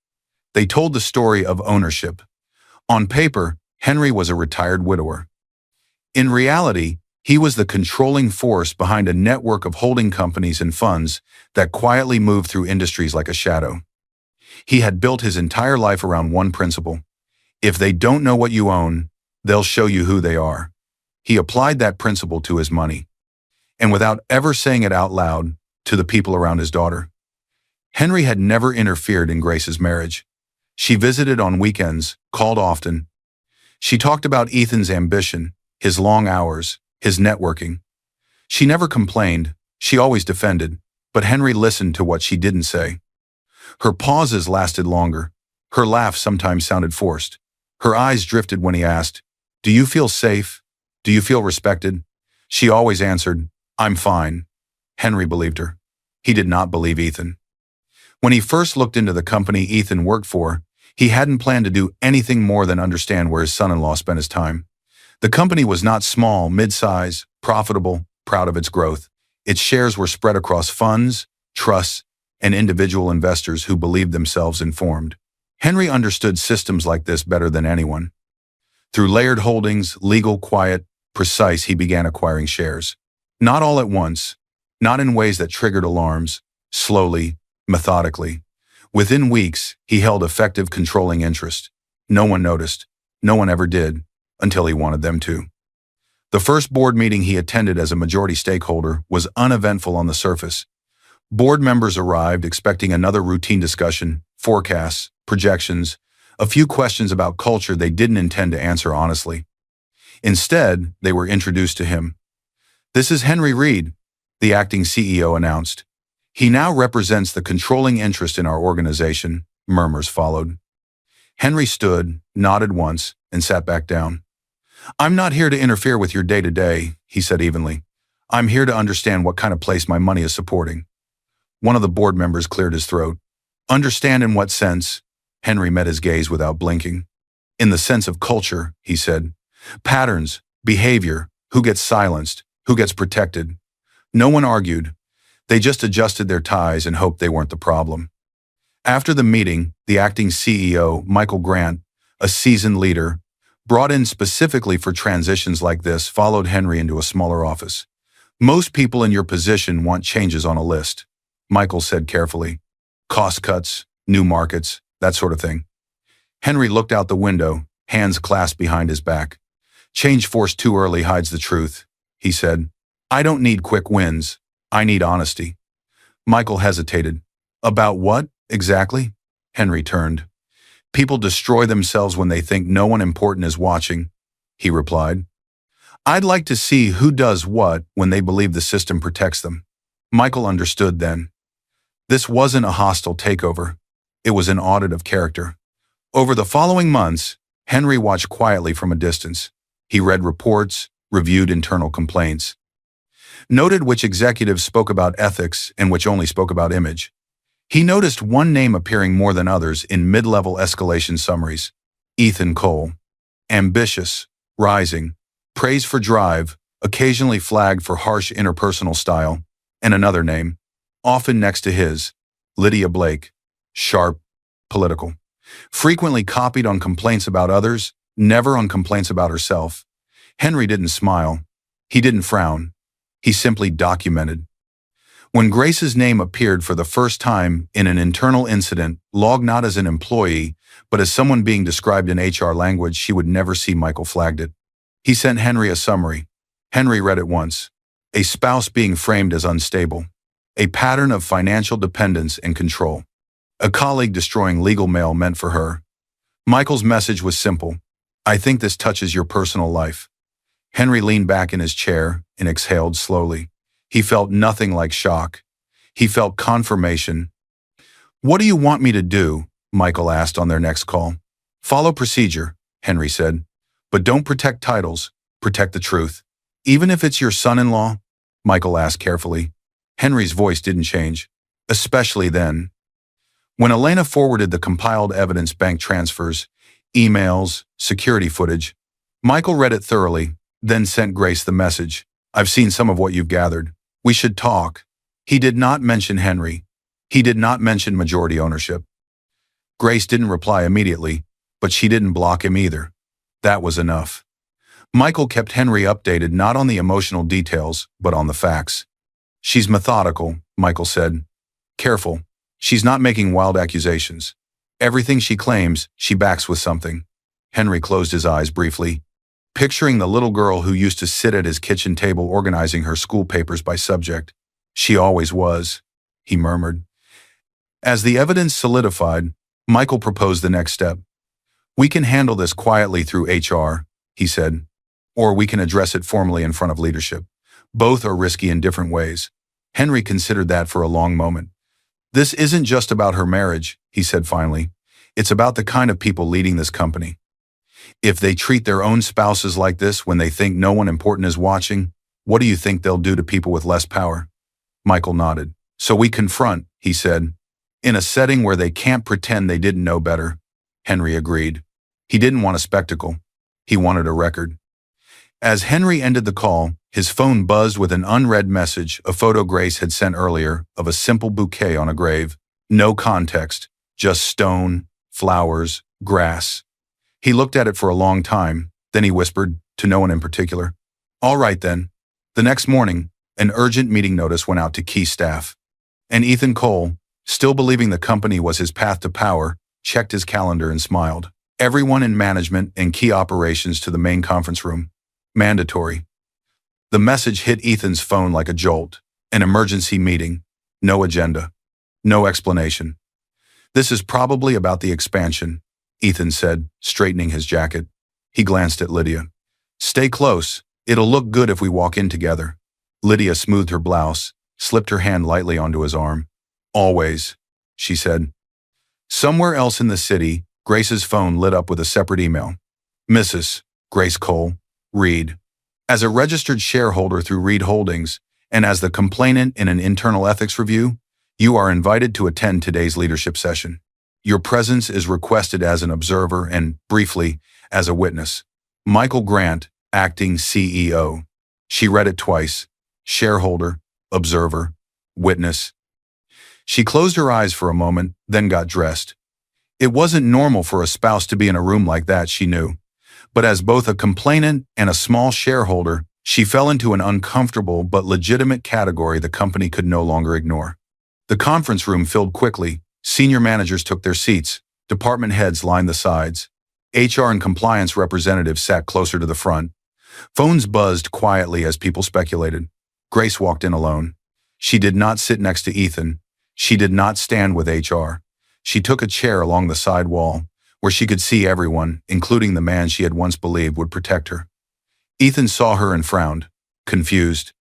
They told the story of ownership. On paper, Henry was a retired widower. In reality, he was the controlling force behind a network of holding companies and funds that quietly moved through industries like a shadow. He had built his entire life around one principle. If they don't know what you own, they'll show you who they are. He applied that principle to his money. And without ever saying it out loud, to the people around his daughter. Henry had never interfered in Grace's marriage. She visited on weekends, called often. She talked about Ethan's ambition, his long hours, his networking. She never complained, she always defended, but Henry listened to what she didn't say. Her pauses lasted longer. Her laugh sometimes sounded forced. Her eyes drifted when he asked, "Do you feel safe? Do you feel respected?" She always answered, "I'm fine." Henry believed her. He did not believe Ethan. When he first looked into the company Ethan worked for, he hadn't planned to do anything more than understand where his son-in-law spent his time. The company was not small, mid-size, profitable, proud of its growth. Its shares were spread across funds, trusts, and individual investors who believed themselves informed. Henry understood systems like this better than anyone. Through layered holdings, legal, quiet, precise, he began acquiring shares. Not all at once, not in ways that triggered alarms, slowly, methodically. Within weeks, he held effective controlling interest. No one noticed. No one ever did, until he wanted them to. The first board meeting he attended as a majority stakeholder was uneventful on the surface. Board members arrived expecting another routine discussion, forecasts, projections, a few questions about culture they didn't intend to answer honestly. Instead, they were introduced to him. "This is Henry Reed," the acting CEO announced. "He now represents the controlling interest in our organization." Murmurs followed. Henry stood, nodded once, and sat back down. "I'm not here to interfere with your day-to-day," he said evenly. "I'm here to understand what kind of place my money is supporting." One of the board members cleared his throat. "Understand in what sense?" Henry met his gaze without blinking. "In the sense of culture," he said. "Patterns, behavior, who gets silenced, who gets protected." No one argued. They just adjusted their ties and hoped they weren't the problem. After the meeting, the acting CEO, Michael Grant, a seasoned leader, brought in specifically for transitions like this, followed Henry into a smaller office. "Most people in your position want changes on a list," Michael said carefully. "Cost cuts, new markets, that sort of thing." Henry looked out the window, hands clasped behind his back. "Change forced too early hides the truth," he said. "I don't need quick wins. I need honesty." Michael hesitated. "About what, exactly?" Henry turned. "People destroy themselves when they think no one important is watching," he replied. "I'd like to see who does what when they believe the system protects them." Michael understood then. This wasn't a hostile takeover. It was an audit of character. Over the following months, Henry watched quietly from a distance. He read reports, reviewed internal complaints, noted which executives spoke about ethics and which only spoke about image. He noticed one name appearing more than others in mid-level escalation summaries: Ethan Cole. Ambitious, rising, praised for drive, occasionally flagged for harsh interpersonal style, and another name, often next to his, Lydia Blake. Sharp, political. Frequently copied on complaints about others, never on complaints about herself. Henry didn't smile. He didn't frown. He simply documented. When Grace's name appeared for the first time in an internal incident, logged not as an employee, but as someone being described in HR language she would never see, Michael flagged it. He sent Henry a summary. Henry read it once. A spouse being framed as unstable. A pattern of financial dependence and control. A colleague destroying legal mail meant for her. Michael's message was simple. "I think this touches your personal life." Henry leaned back in his chair and exhaled slowly. He felt nothing like shock. He felt confirmation. "What do you want me to do?" Michael asked on their next call. "Follow procedure," Henry said. "But don't protect titles, protect the truth." "Even if it's your son-in-law?" Michael asked carefully. Henry's voice didn't change, especially then. When Elena forwarded the compiled evidence, bank transfers, emails, security footage, Michael read it thoroughly, then sent Grace the message. "I've seen some of what you've gathered. We should talk." He did not mention Henry. He did not mention majority ownership. Grace didn't reply immediately, but she didn't block him either. That was enough. Michael kept Henry updated not on the emotional details, but on the facts. "She's methodical," Michael said. "Careful. She's not making wild accusations. Everything she claims, she backs with something." Henry closed his eyes briefly, picturing the little girl who used to sit at his kitchen table organizing her school papers by subject. "She always was," he murmured. As the evidence solidified, Michael proposed the next step. "We can handle this quietly through HR," he said, "or we can address it formally in front of leadership. Both are risky in different ways." Henry considered that for a long moment. "This isn't just about her marriage," he said finally. "It's about the kind of people leading this company. If they treat their own spouses like this when they think no one important is watching, what do you think they'll do to people with less power?" Michael nodded. "So we confront," he said, "in a setting where they can't pretend they didn't know better." Henry agreed. He didn't want a spectacle. He wanted a record. As Henry ended the call, his phone buzzed with an unread message, a photo Grace had sent earlier, of a simple bouquet on a grave. No context, just stone, flowers, grass. He looked at it for a long time, then he whispered, to no one in particular, "All right then." The next morning, an urgent meeting notice went out to key staff. And Ethan Cole, still believing the company was his path to power, checked his calendar and smiled. Everyone in management and key operations to the main conference room. Mandatory. The message hit Ethan's phone like a jolt. An emergency meeting. No agenda. No explanation. "This is probably about the expansion," Ethan said, straightening his jacket. He glanced at Lydia. "Stay close. It'll look good if we walk in together." Lydia smoothed her blouse, slipped her hand lightly onto his arm. "Always," she said. Somewhere else in the city, Grace's phone lit up with a separate email. "Mrs. Grace Cole, Reed. As a registered shareholder through Reed Holdings, and as the complainant in an internal ethics review, you are invited to attend today's leadership session. Your presence is requested as an observer and, briefly, as a witness. Michael Grant, acting CEO." She read it twice. Shareholder, observer, witness. She closed her eyes for a moment, then got dressed. It wasn't normal for a spouse to be in a room like that, she knew. But as both a complainant and a small shareholder, she fell into an uncomfortable but legitimate category the company could no longer ignore. The conference room filled quickly. Senior managers took their seats. Department heads lined the sides. HR and compliance representatives sat closer to the front. Phones buzzed quietly as people speculated. Grace walked in alone. She did not sit next to Ethan. She did not stand with HR. She took a chair along the side wall, where she could see everyone, including the man she had once believed would protect her. Ethan saw her and frowned, confused.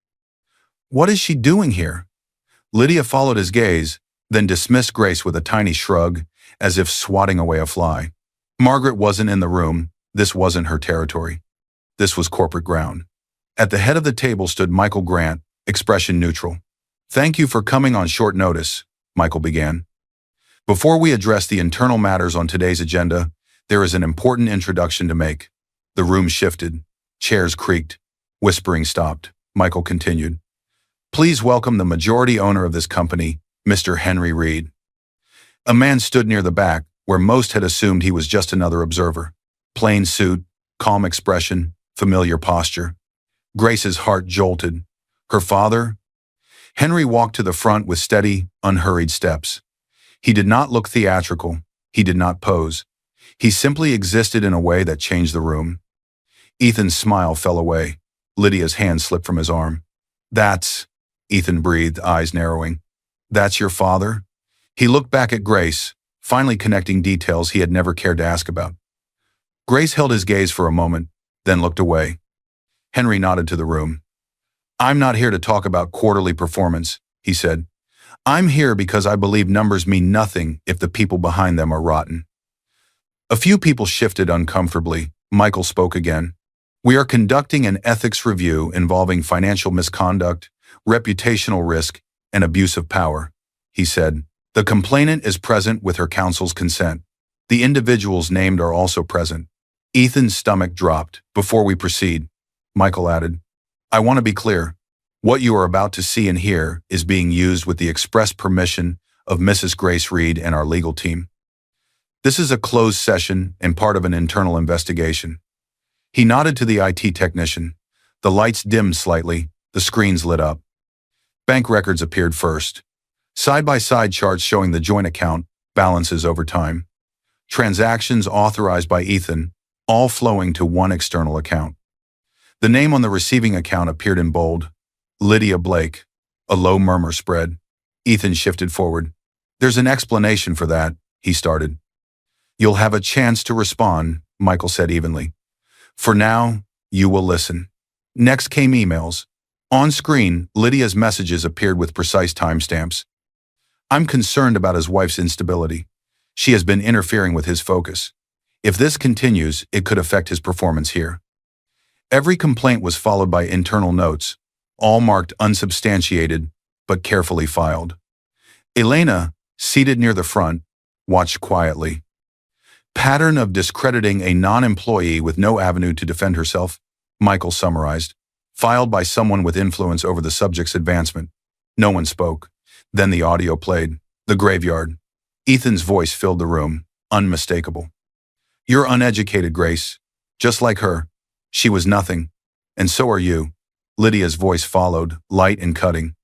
What is she doing here? Lydia followed his gaze, then dismissed Grace with a tiny shrug, as if swatting away a fly. Margaret wasn't in the room. This wasn't her territory. This was corporate ground. At the head of the table stood Michael Grant, expression neutral. "Thank you for coming on short notice," Michael began. "Before we address the internal matters on today's agenda, there is an important introduction to make." The room shifted. Chairs creaked. Whispering stopped. Michael continued. "Please welcome the majority owner of this company, Mr. Henry Reed." A man stood near the back, where most had assumed he was just another observer. Plain suit, calm expression, familiar posture. Grace's heart jolted. Her father? Henry walked to the front with steady, unhurried steps. He did not look theatrical. He did not pose. He simply existed in a way that changed the room. Ethan's smile fell away. Lydia's hand slipped from his arm. "That's," Ethan breathed, eyes narrowing. "That's your father?" He looked back at Grace, finally connecting details he had never cared to ask about. Grace held his gaze for a moment, then looked away. Henry nodded to the room. "I'm not here to talk about quarterly performance," he said. "I'm here because I believe numbers mean nothing if the people behind them are rotten." A few people shifted uncomfortably. Michael spoke again. "We are conducting an ethics review involving financial misconduct, reputational risk, and abuse of power," he said. "The complainant is present with her counsel's consent. The individuals named are also present." Ethan's stomach dropped. "Before we proceed," Michael added, "I want to be clear. What you are about to see and hear is being used with the express permission of Mrs. Grace Reed and our legal team. This is a closed session and part of an internal investigation." He nodded to the IT technician. The lights dimmed slightly. The screens lit up. Bank records appeared first. Side-by-side charts showing the joint account balances over time. Transactions authorized by Ethan, all flowing to one external account. The name on the receiving account appeared in bold. Lydia Blake. A low murmur spread. Ethan shifted forward. "There's an explanation for that," he started. "You'll have a chance to respond," Michael said evenly. "For now, you will listen." Next came emails. On screen, Lydia's messages appeared with precise timestamps. "I'm concerned about his wife's instability. She has been interfering with his focus. If this continues, it could affect his performance here." Every complaint was followed by internal notes, all marked unsubstantiated, but carefully filed. Elena, seated near the front, watched quietly. "Pattern of discrediting a non-employee with no avenue to defend herself," Michael summarized. "Filed by someone with influence over the subject's advancement." No one spoke. Then the audio played. The graveyard. Ethan's voice filled the room. unmistakable. You're uneducated, Grace. Just like her. She was nothing. And so are you. Lydia's voice followed, light and cutting.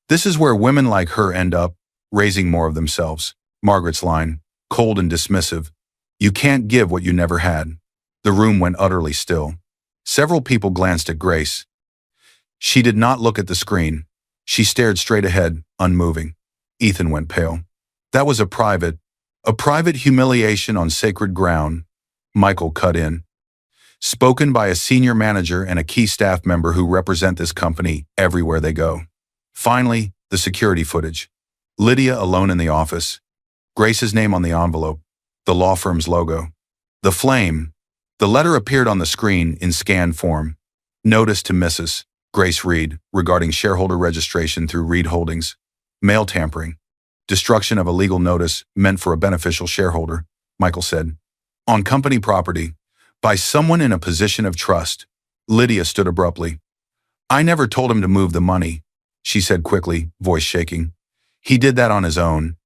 This is where women like her end up, raising more of themselves. Margaret's line, cold and dismissive. You can't give what you never had. The room went utterly still. Several people glanced at Grace. She did not look at the screen. She stared straight ahead, unmoving. Ethan went pale. That was a private humiliation on sacred ground. Michael cut in. Spoken by a senior manager and a key staff member who represent this company everywhere they go. Finally, the security footage. Lydia alone in the office. Grace's name on the envelope. The law firm's logo. The flame. The letter appeared on the screen in scanned form. Notice to Mrs. Grace Reed regarding shareholder registration through Reed Holdings. Mail tampering. Destruction of a legal notice meant for a beneficial shareholder, Michael said. On company property. By someone in a position of trust. Lydia stood abruptly. I never told him to move the money, she said quickly, voice shaking. He did that on his own.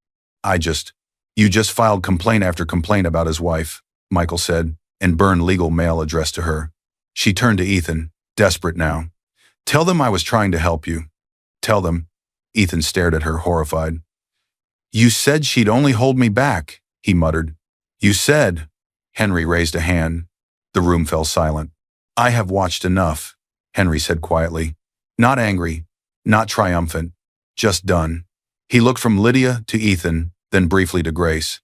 You just filed complaint after complaint about his wife, Michael said, and burned legal mail addressed to her. She turned to Ethan, desperate now. Tell them I was trying to help you. Tell them. Ethan stared at her, horrified. You said she'd only hold me back, he muttered. You said. Henry raised a hand. The room fell silent. I have watched enough, Henry said quietly. Not angry, not triumphant, just done. He looked from Lydia to Ethan, then briefly to Grace.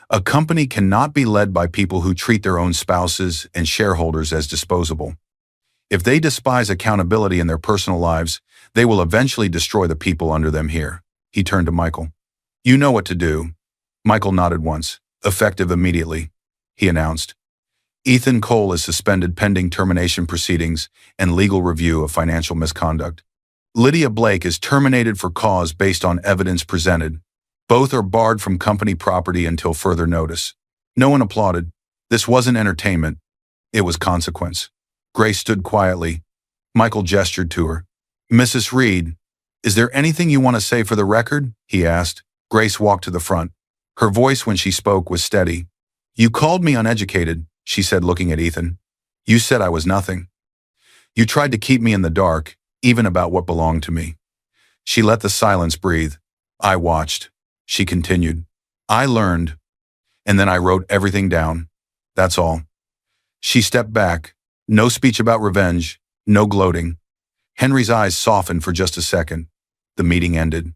A company cannot be led by people who treat their own spouses and shareholders as disposable. If they despise accountability in their personal lives, they will eventually destroy the people under them here. He turned to Michael. You know what to do. Michael nodded once. Effective immediately, he announced. Ethan Cole is suspended pending termination proceedings and legal review of financial misconduct. Lydia Blake is terminated for cause based on evidence presented. Both are barred from company property until further notice. No one applauded. This wasn't entertainment. It was consequence. Grace stood quietly. Michael gestured to her. Mrs. Reed, is there anything you want to say for the record? He asked. Grace walked to the front. Her voice when she spoke was steady. You called me uneducated, she said, looking at Ethan. You said I was nothing. You tried to keep me in the dark, even about what belonged to me. She let the silence breathe. I watched. She continued. I learned. And then I wrote everything down. That's all. She stepped back. No speech about revenge. No gloating. Henry's eyes softened for just a second. The meeting ended.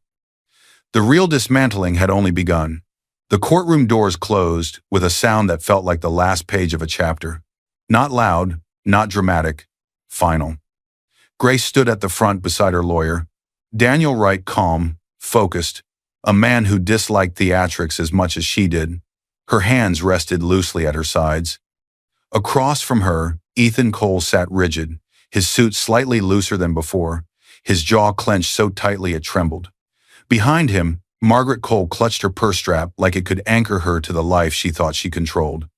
The real dismantling had only begun. The courtroom doors closed with a sound that felt like the last page of a chapter. Not loud, not dramatic. Final. Grace stood at the front beside her lawyer. Daniel Wright, calm, focused, a man who disliked theatrics as much as she did. Her hands rested loosely at her sides. Across from her, Ethan Cole sat rigid, his suit slightly looser than before, his jaw clenched so tightly it trembled. Behind him, Margaret Cole clutched her purse strap like it could anchor her to the life she thought she controlled.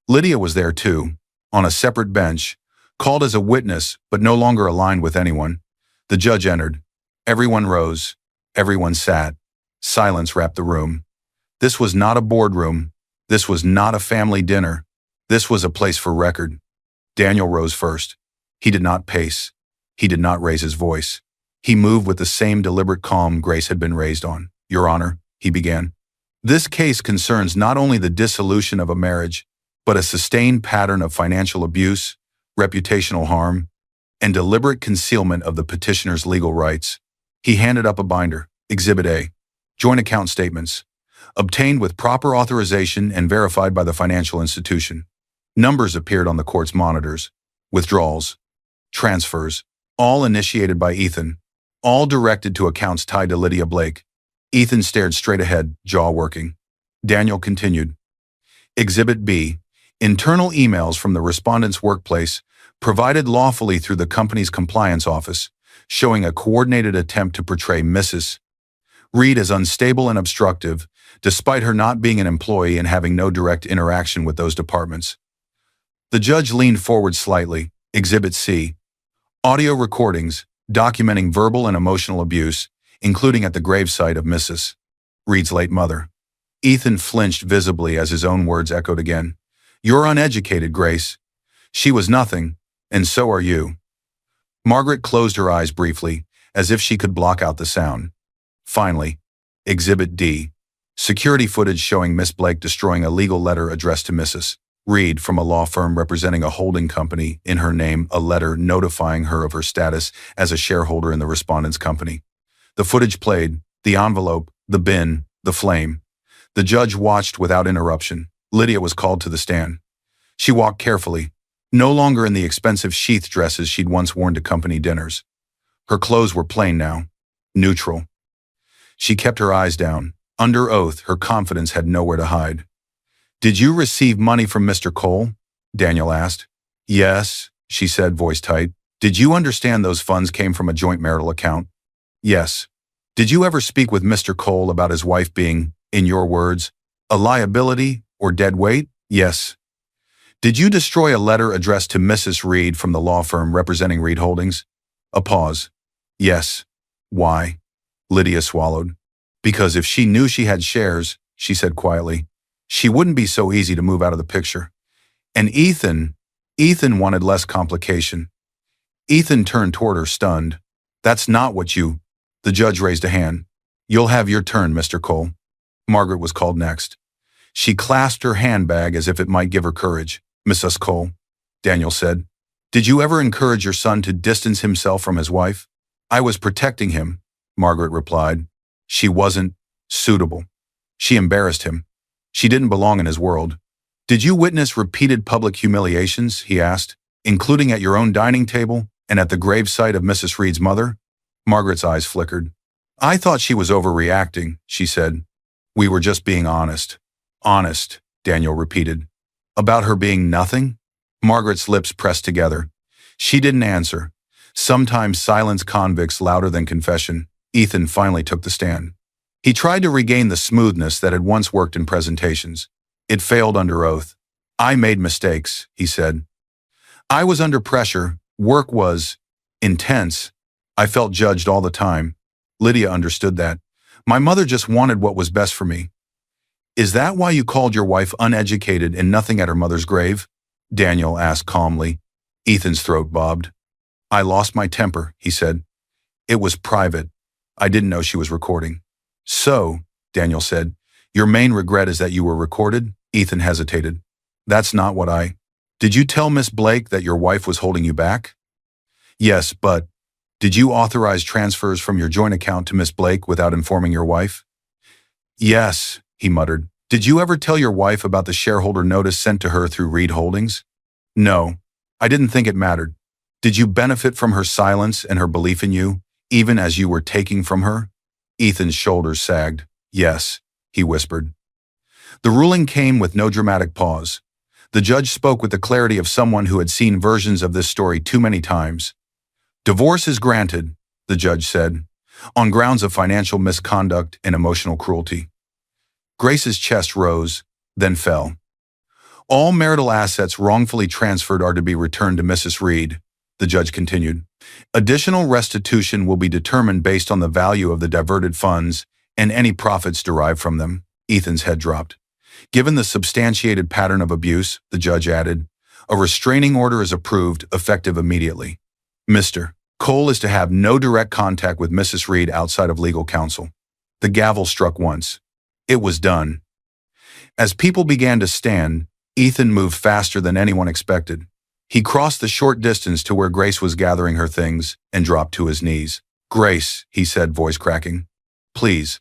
Lydia was there too, on a separate bench, called as a witness but no longer aligned with anyone. The judge entered. Everyone rose. Everyone sat. Silence wrapped the room. This was not a boardroom. This was not a family dinner. This was a place for record. Daniel rose first. He did not pace. He did not raise his voice. He moved with the same deliberate calm Grace had been raised on. Your Honor, he began. This case concerns not only the dissolution of a marriage, but a sustained pattern of financial abuse, reputational harm, and deliberate concealment of the petitioner's legal rights. He handed up a binder, Exhibit A, joint account statements, obtained with proper authorization and verified by the financial institution. Numbers appeared on the court's monitors. Withdrawals, transfers, all initiated by Ethan, all directed to accounts tied to Lydia Blake. Ethan stared straight ahead, jaw working. Daniel continued. Exhibit B, internal emails from the respondent's workplace, provided lawfully through the company's compliance office, showing a coordinated attempt to portray Mrs. Reed as unstable and obstructive, despite her not being an employee and having no direct interaction with those departments. The judge leaned forward slightly. Exhibit C, audio recordings documenting verbal and emotional abuse, including at the gravesite of Mrs. Reed's late mother. Ethan flinched visibly as his own words echoed again. You're uneducated, Grace. She was nothing, and so are you. Margaret closed her eyes briefly, as if she could block out the sound. Finally, Exhibit D. Security footage showing Miss Blake destroying a legal letter addressed to Mrs. Reed from a law firm representing a holding company, in her name a letter notifying her of her status as a shareholder in the respondent's company. The footage played, the envelope, the bin, the flame. The judge watched without interruption. Lydia was called to the stand. She walked carefully, no longer in the expensive sheath dresses she'd once worn to company dinners. Her clothes were plain now, neutral. She kept her eyes down. Under oath, her confidence had nowhere to hide. Did you receive money from Mr. Cole? Daniel asked. Yes, she said, voice tight. Did you understand those funds came from a joint marital account? Yes. Did you ever speak with Mr. Cole about his wife being, in your words, a liability or dead weight? Yes. Did you destroy a letter addressed to Mrs. Reed from the law firm representing Reed Holdings? A pause. Yes. Why? Lydia swallowed. Because if she knew she had shares, she said quietly, she wouldn't be so easy to move out of the picture. And Ethan wanted less complication. Ethan turned toward her, stunned. That's not what you... The judge raised a hand. You'll have your turn, Mr. Cole. Margaret was called next. She clasped her handbag as if it might give her courage. Mrs. Cole, Daniel said, did you ever encourage your son to distance himself from his wife? I was protecting him, Margaret replied. She wasn't suitable. She embarrassed him. She didn't belong in his world. Did you witness repeated public humiliations, he asked, including at your own dining table and at the gravesite of Mrs. Reed's mother? Margaret's eyes flickered. I thought she was overreacting, she said. We were just being honest. Honest, Daniel repeated. About her being nothing? Margaret's lips pressed together. She didn't answer. Sometimes silence convicts louder than confession. Ethan finally took the stand. He tried to regain the smoothness that had once worked in presentations. It failed under oath. I made mistakes, he said. I was under pressure. Work was intense. I felt judged all the time. Lydia understood that. My mother just wanted what was best for me. Is that why you called your wife uneducated and nothing at her mother's grave? Daniel asked calmly. Ethan's throat bobbed. I lost my temper, he said. It was private. I didn't know she was recording. So, Daniel said, your main regret is that you were recorded? Ethan hesitated. That's not what I... Did you tell Miss Blake that your wife was holding you back? Yes, but... Did you authorize transfers from your joint account to Miss Blake without informing your wife? Yes, he muttered. Did you ever tell your wife about the shareholder notice sent to her through Reed Holdings? No, I didn't think it mattered. Did you benefit from her silence and her belief in you, even as you were taking from her? Ethan's shoulders sagged. Yes, he whispered. The ruling came with no dramatic pause. The judge spoke with the clarity of someone who had seen versions of this story too many times. Divorce is granted, the judge said, on grounds of financial misconduct and emotional cruelty. Grace's chest rose, then fell. All marital assets wrongfully transferred are to be returned to Mrs. Reed, the judge continued. Additional restitution will be determined based on the value of the diverted funds and any profits derived from them. Ethan's head dropped. Given the substantiated pattern of abuse, the judge added, a restraining order is approved, effective immediately. Mr. Cole is to have no direct contact with Mrs. Reed outside of legal counsel. The gavel struck once. It was done. As people began to stand, Ethan moved faster than anyone expected. He crossed the short distance to where Grace was gathering her things and dropped to his knees. Grace, he said, voice cracking. Please.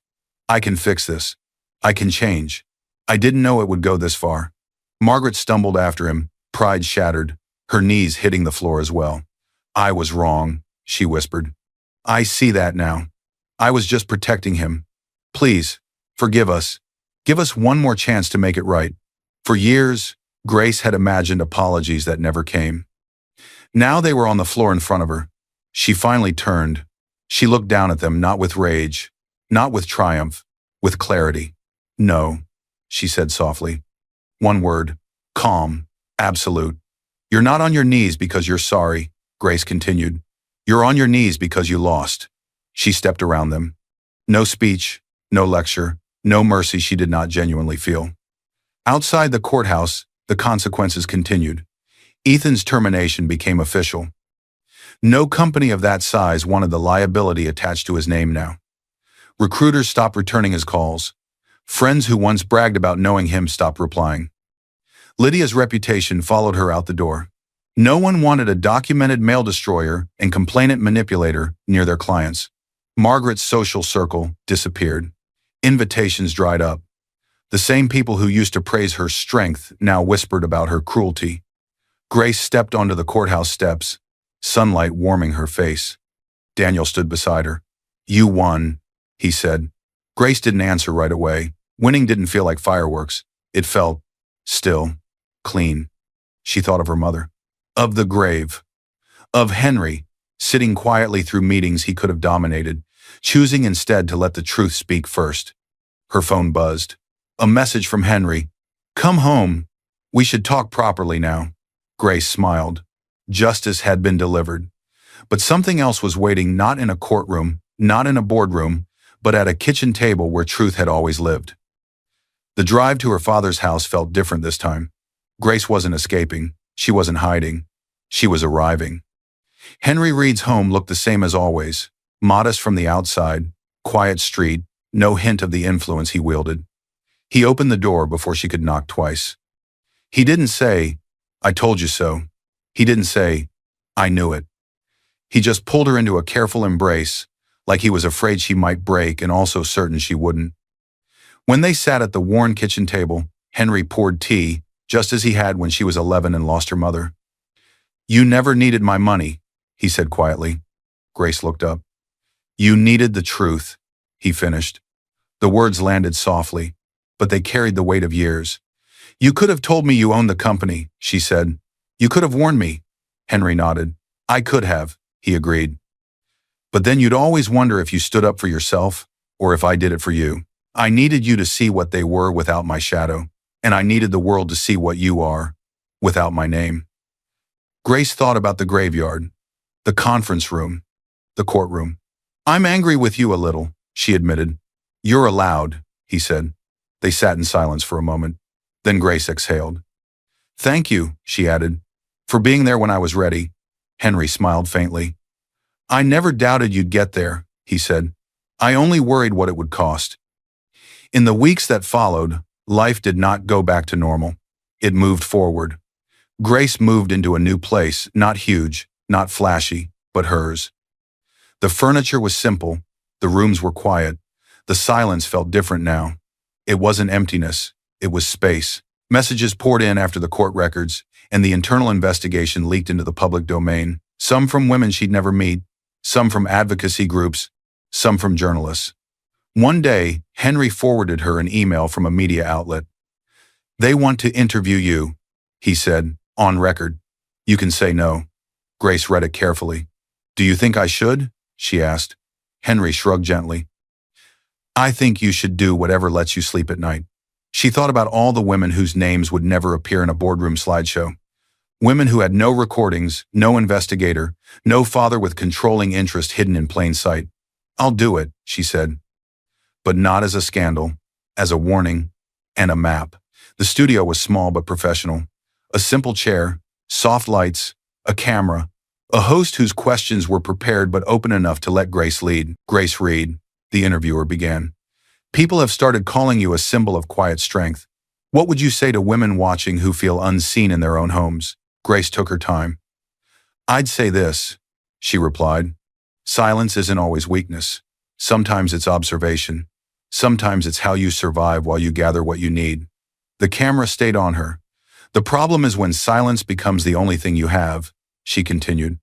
I can fix this. I can change. I didn't know it would go this far. Margaret stumbled after him, pride shattered, her knees hitting the floor as well. I was wrong, she whispered. I see that now. I was just protecting him. Please, forgive us. Give us one more chance to make it right. For years, Grace had imagined apologies that never came. Now they were on the floor in front of her. She finally turned. She looked down at them, not with rage, not with triumph, with clarity. No, she said softly. One word, calm, absolute. You're not on your knees because you're sorry, Grace continued. You're on your knees because you lost. She stepped around them. No speech, no lecture, No mercy she did not genuinely feel. Outside the courthouse, the consequences continued. Ethan's termination became official. No company of that size wanted the liability attached to his name now. Recruiters stopped returning his calls. Friends who once bragged about knowing him stopped replying. Lydia's reputation followed her out the door. No one wanted a documented mail destroyer and complainant manipulator near their clients. Margaret's social circle disappeared. Invitations dried up. The same people who used to praise her strength now whispered about her cruelty. Grace stepped onto the courthouse steps, sunlight warming her face. Daniel stood beside her. "You won," he said. Grace didn't answer right away. Winning didn't feel like fireworks. It felt still, clean. She thought of her mother, of the grave, of Henry, sitting quietly through meetings he could have dominated, choosing instead to let the truth speak first. Her phone buzzed. A message from Henry. "Come home. We should talk properly now." Grace smiled. Justice had been delivered. But something else was waiting, not in a courtroom, not in a boardroom, but at a kitchen table where truth had always lived. The drive to her father's house felt different this time. Grace wasn't escaping. She wasn't hiding. She was arriving. Henry Reed's home looked the same as always. Modest from the outside, quiet street, no hint of the influence he wielded. He opened the door before she could knock twice. He didn't say, "I told you so." He didn't say, "I knew it." He just pulled her into a careful embrace, like he was afraid she might break and also certain she wouldn't. When they sat at the worn kitchen table, Henry poured tea, just as he had when she was 11 and lost her mother. "You never needed my money," he said quietly. Grace looked up. "You needed the truth," he finished. The words landed softly, but they carried the weight of years. "You could have told me you owned the company," she said. "You could have warned me." Henry nodded. "I could have," he agreed. "But then you'd always wonder if you stood up for yourself, or if I did it for you. I needed you to see what they were without my shadow, and I needed the world to see what you are, without my name." Grace thought about the graveyard, the conference room, the courtroom. "I'm angry with you a little," she admitted. "You're allowed," he said. They sat in silence for a moment. Then Grace exhaled. "Thank you," she added, "for being there when I was ready." Henry smiled faintly. "I never doubted you'd get there," he said. "I only worried what it would cost." In the weeks that followed, life did not go back to normal. It moved forward. Grace moved into a new place, not huge, not flashy, but hers. The furniture was simple. The rooms were quiet. The silence felt different now. It wasn't emptiness. It was space. Messages poured in after the court records, and the internal investigation leaked into the public domain, some from women she'd never meet, some from advocacy groups, some from journalists. One day, Henry forwarded her an email from a media outlet. "They want to interview you," he said, "on record. You can say no." Grace read it carefully. "Do you think I should?" she asked. Henry shrugged gently. "I think you should do whatever lets you sleep at night." She thought about all the women whose names would never appear in a boardroom slideshow. Women who had no recordings, no investigator, no father with controlling interest hidden in plain sight. "I'll do it," she said. But not as a scandal, as a warning, and a map. The studio was small but professional. A simple chair, soft lights, a camera, a host whose questions were prepared but open enough to let Grace lead. "Grace Reed," the interviewer began. "People have started calling you a symbol of quiet strength. What would you say to women watching who feel unseen in their own homes?" Grace took her time. "I'd say this," she replied. "Silence isn't always weakness. Sometimes it's observation. Sometimes it's how you survive while you gather what you need." The camera stayed on her. "The problem is when silence becomes the only thing you have," she continued.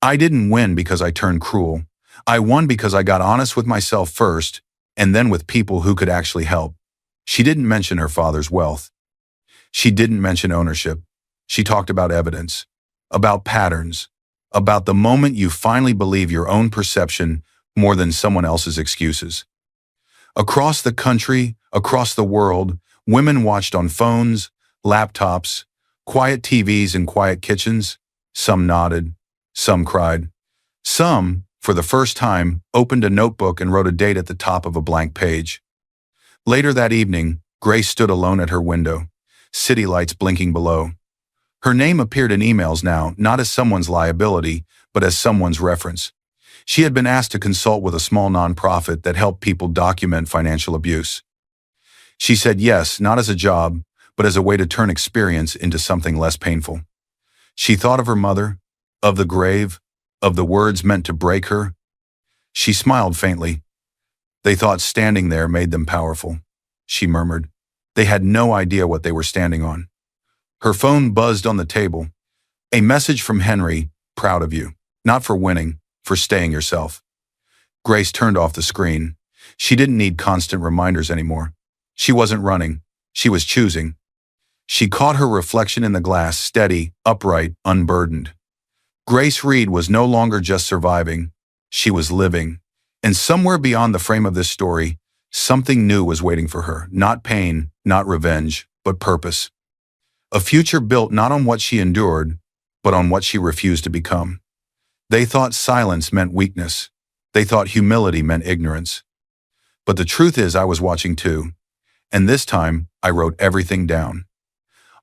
"I didn't win because I turned cruel. I won because I got honest with myself first, and then with people who could actually help." She didn't mention her father's wealth. She didn't mention ownership. She talked about evidence, about patterns, about the moment you finally believe your own perception more than someone else's excuses. Across the country, across the world, women watched on phones, laptops, quiet TVs and quiet kitchens. Some nodded, some cried. Some, for the first time, opened a notebook and wrote a date at the top of a blank page. Later that evening, Grace stood alone at her window, city lights blinking below. Her name appeared in emails now, not as someone's liability, but as someone's reference. She had been asked to consult with a small nonprofit that helped people document financial abuse. She said yes, not as a job, but as a way to turn experience into something less painful. She thought of her mother, of the grave, of the words meant to break her. She smiled faintly. They thought standing there made them powerful, she murmured. They had no idea what they were standing on. Her phone buzzed on the table. A message from Henry, proud of you. Not for winning, for staying yourself. Grace turned off the screen. She didn't need constant reminders anymore. She wasn't running. She was choosing. She caught her reflection in the glass, steady, upright, unburdened. Grace Reed was no longer just surviving. She was living. And somewhere beyond the frame of this story, something new was waiting for her. Not pain, not revenge, but purpose. A future built not on what she endured, but on what she refused to become. They thought silence meant weakness. They thought humility meant ignorance. But the truth is, I was watching too. And this time, I wrote everything down.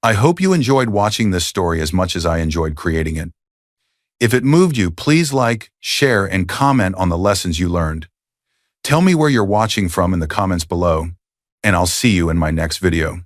I hope you enjoyed watching this story as much as I enjoyed creating it. If it moved you, please like, share, and comment on the lessons you learned. Tell me where you're watching from in the comments below, and I'll see you in my next video.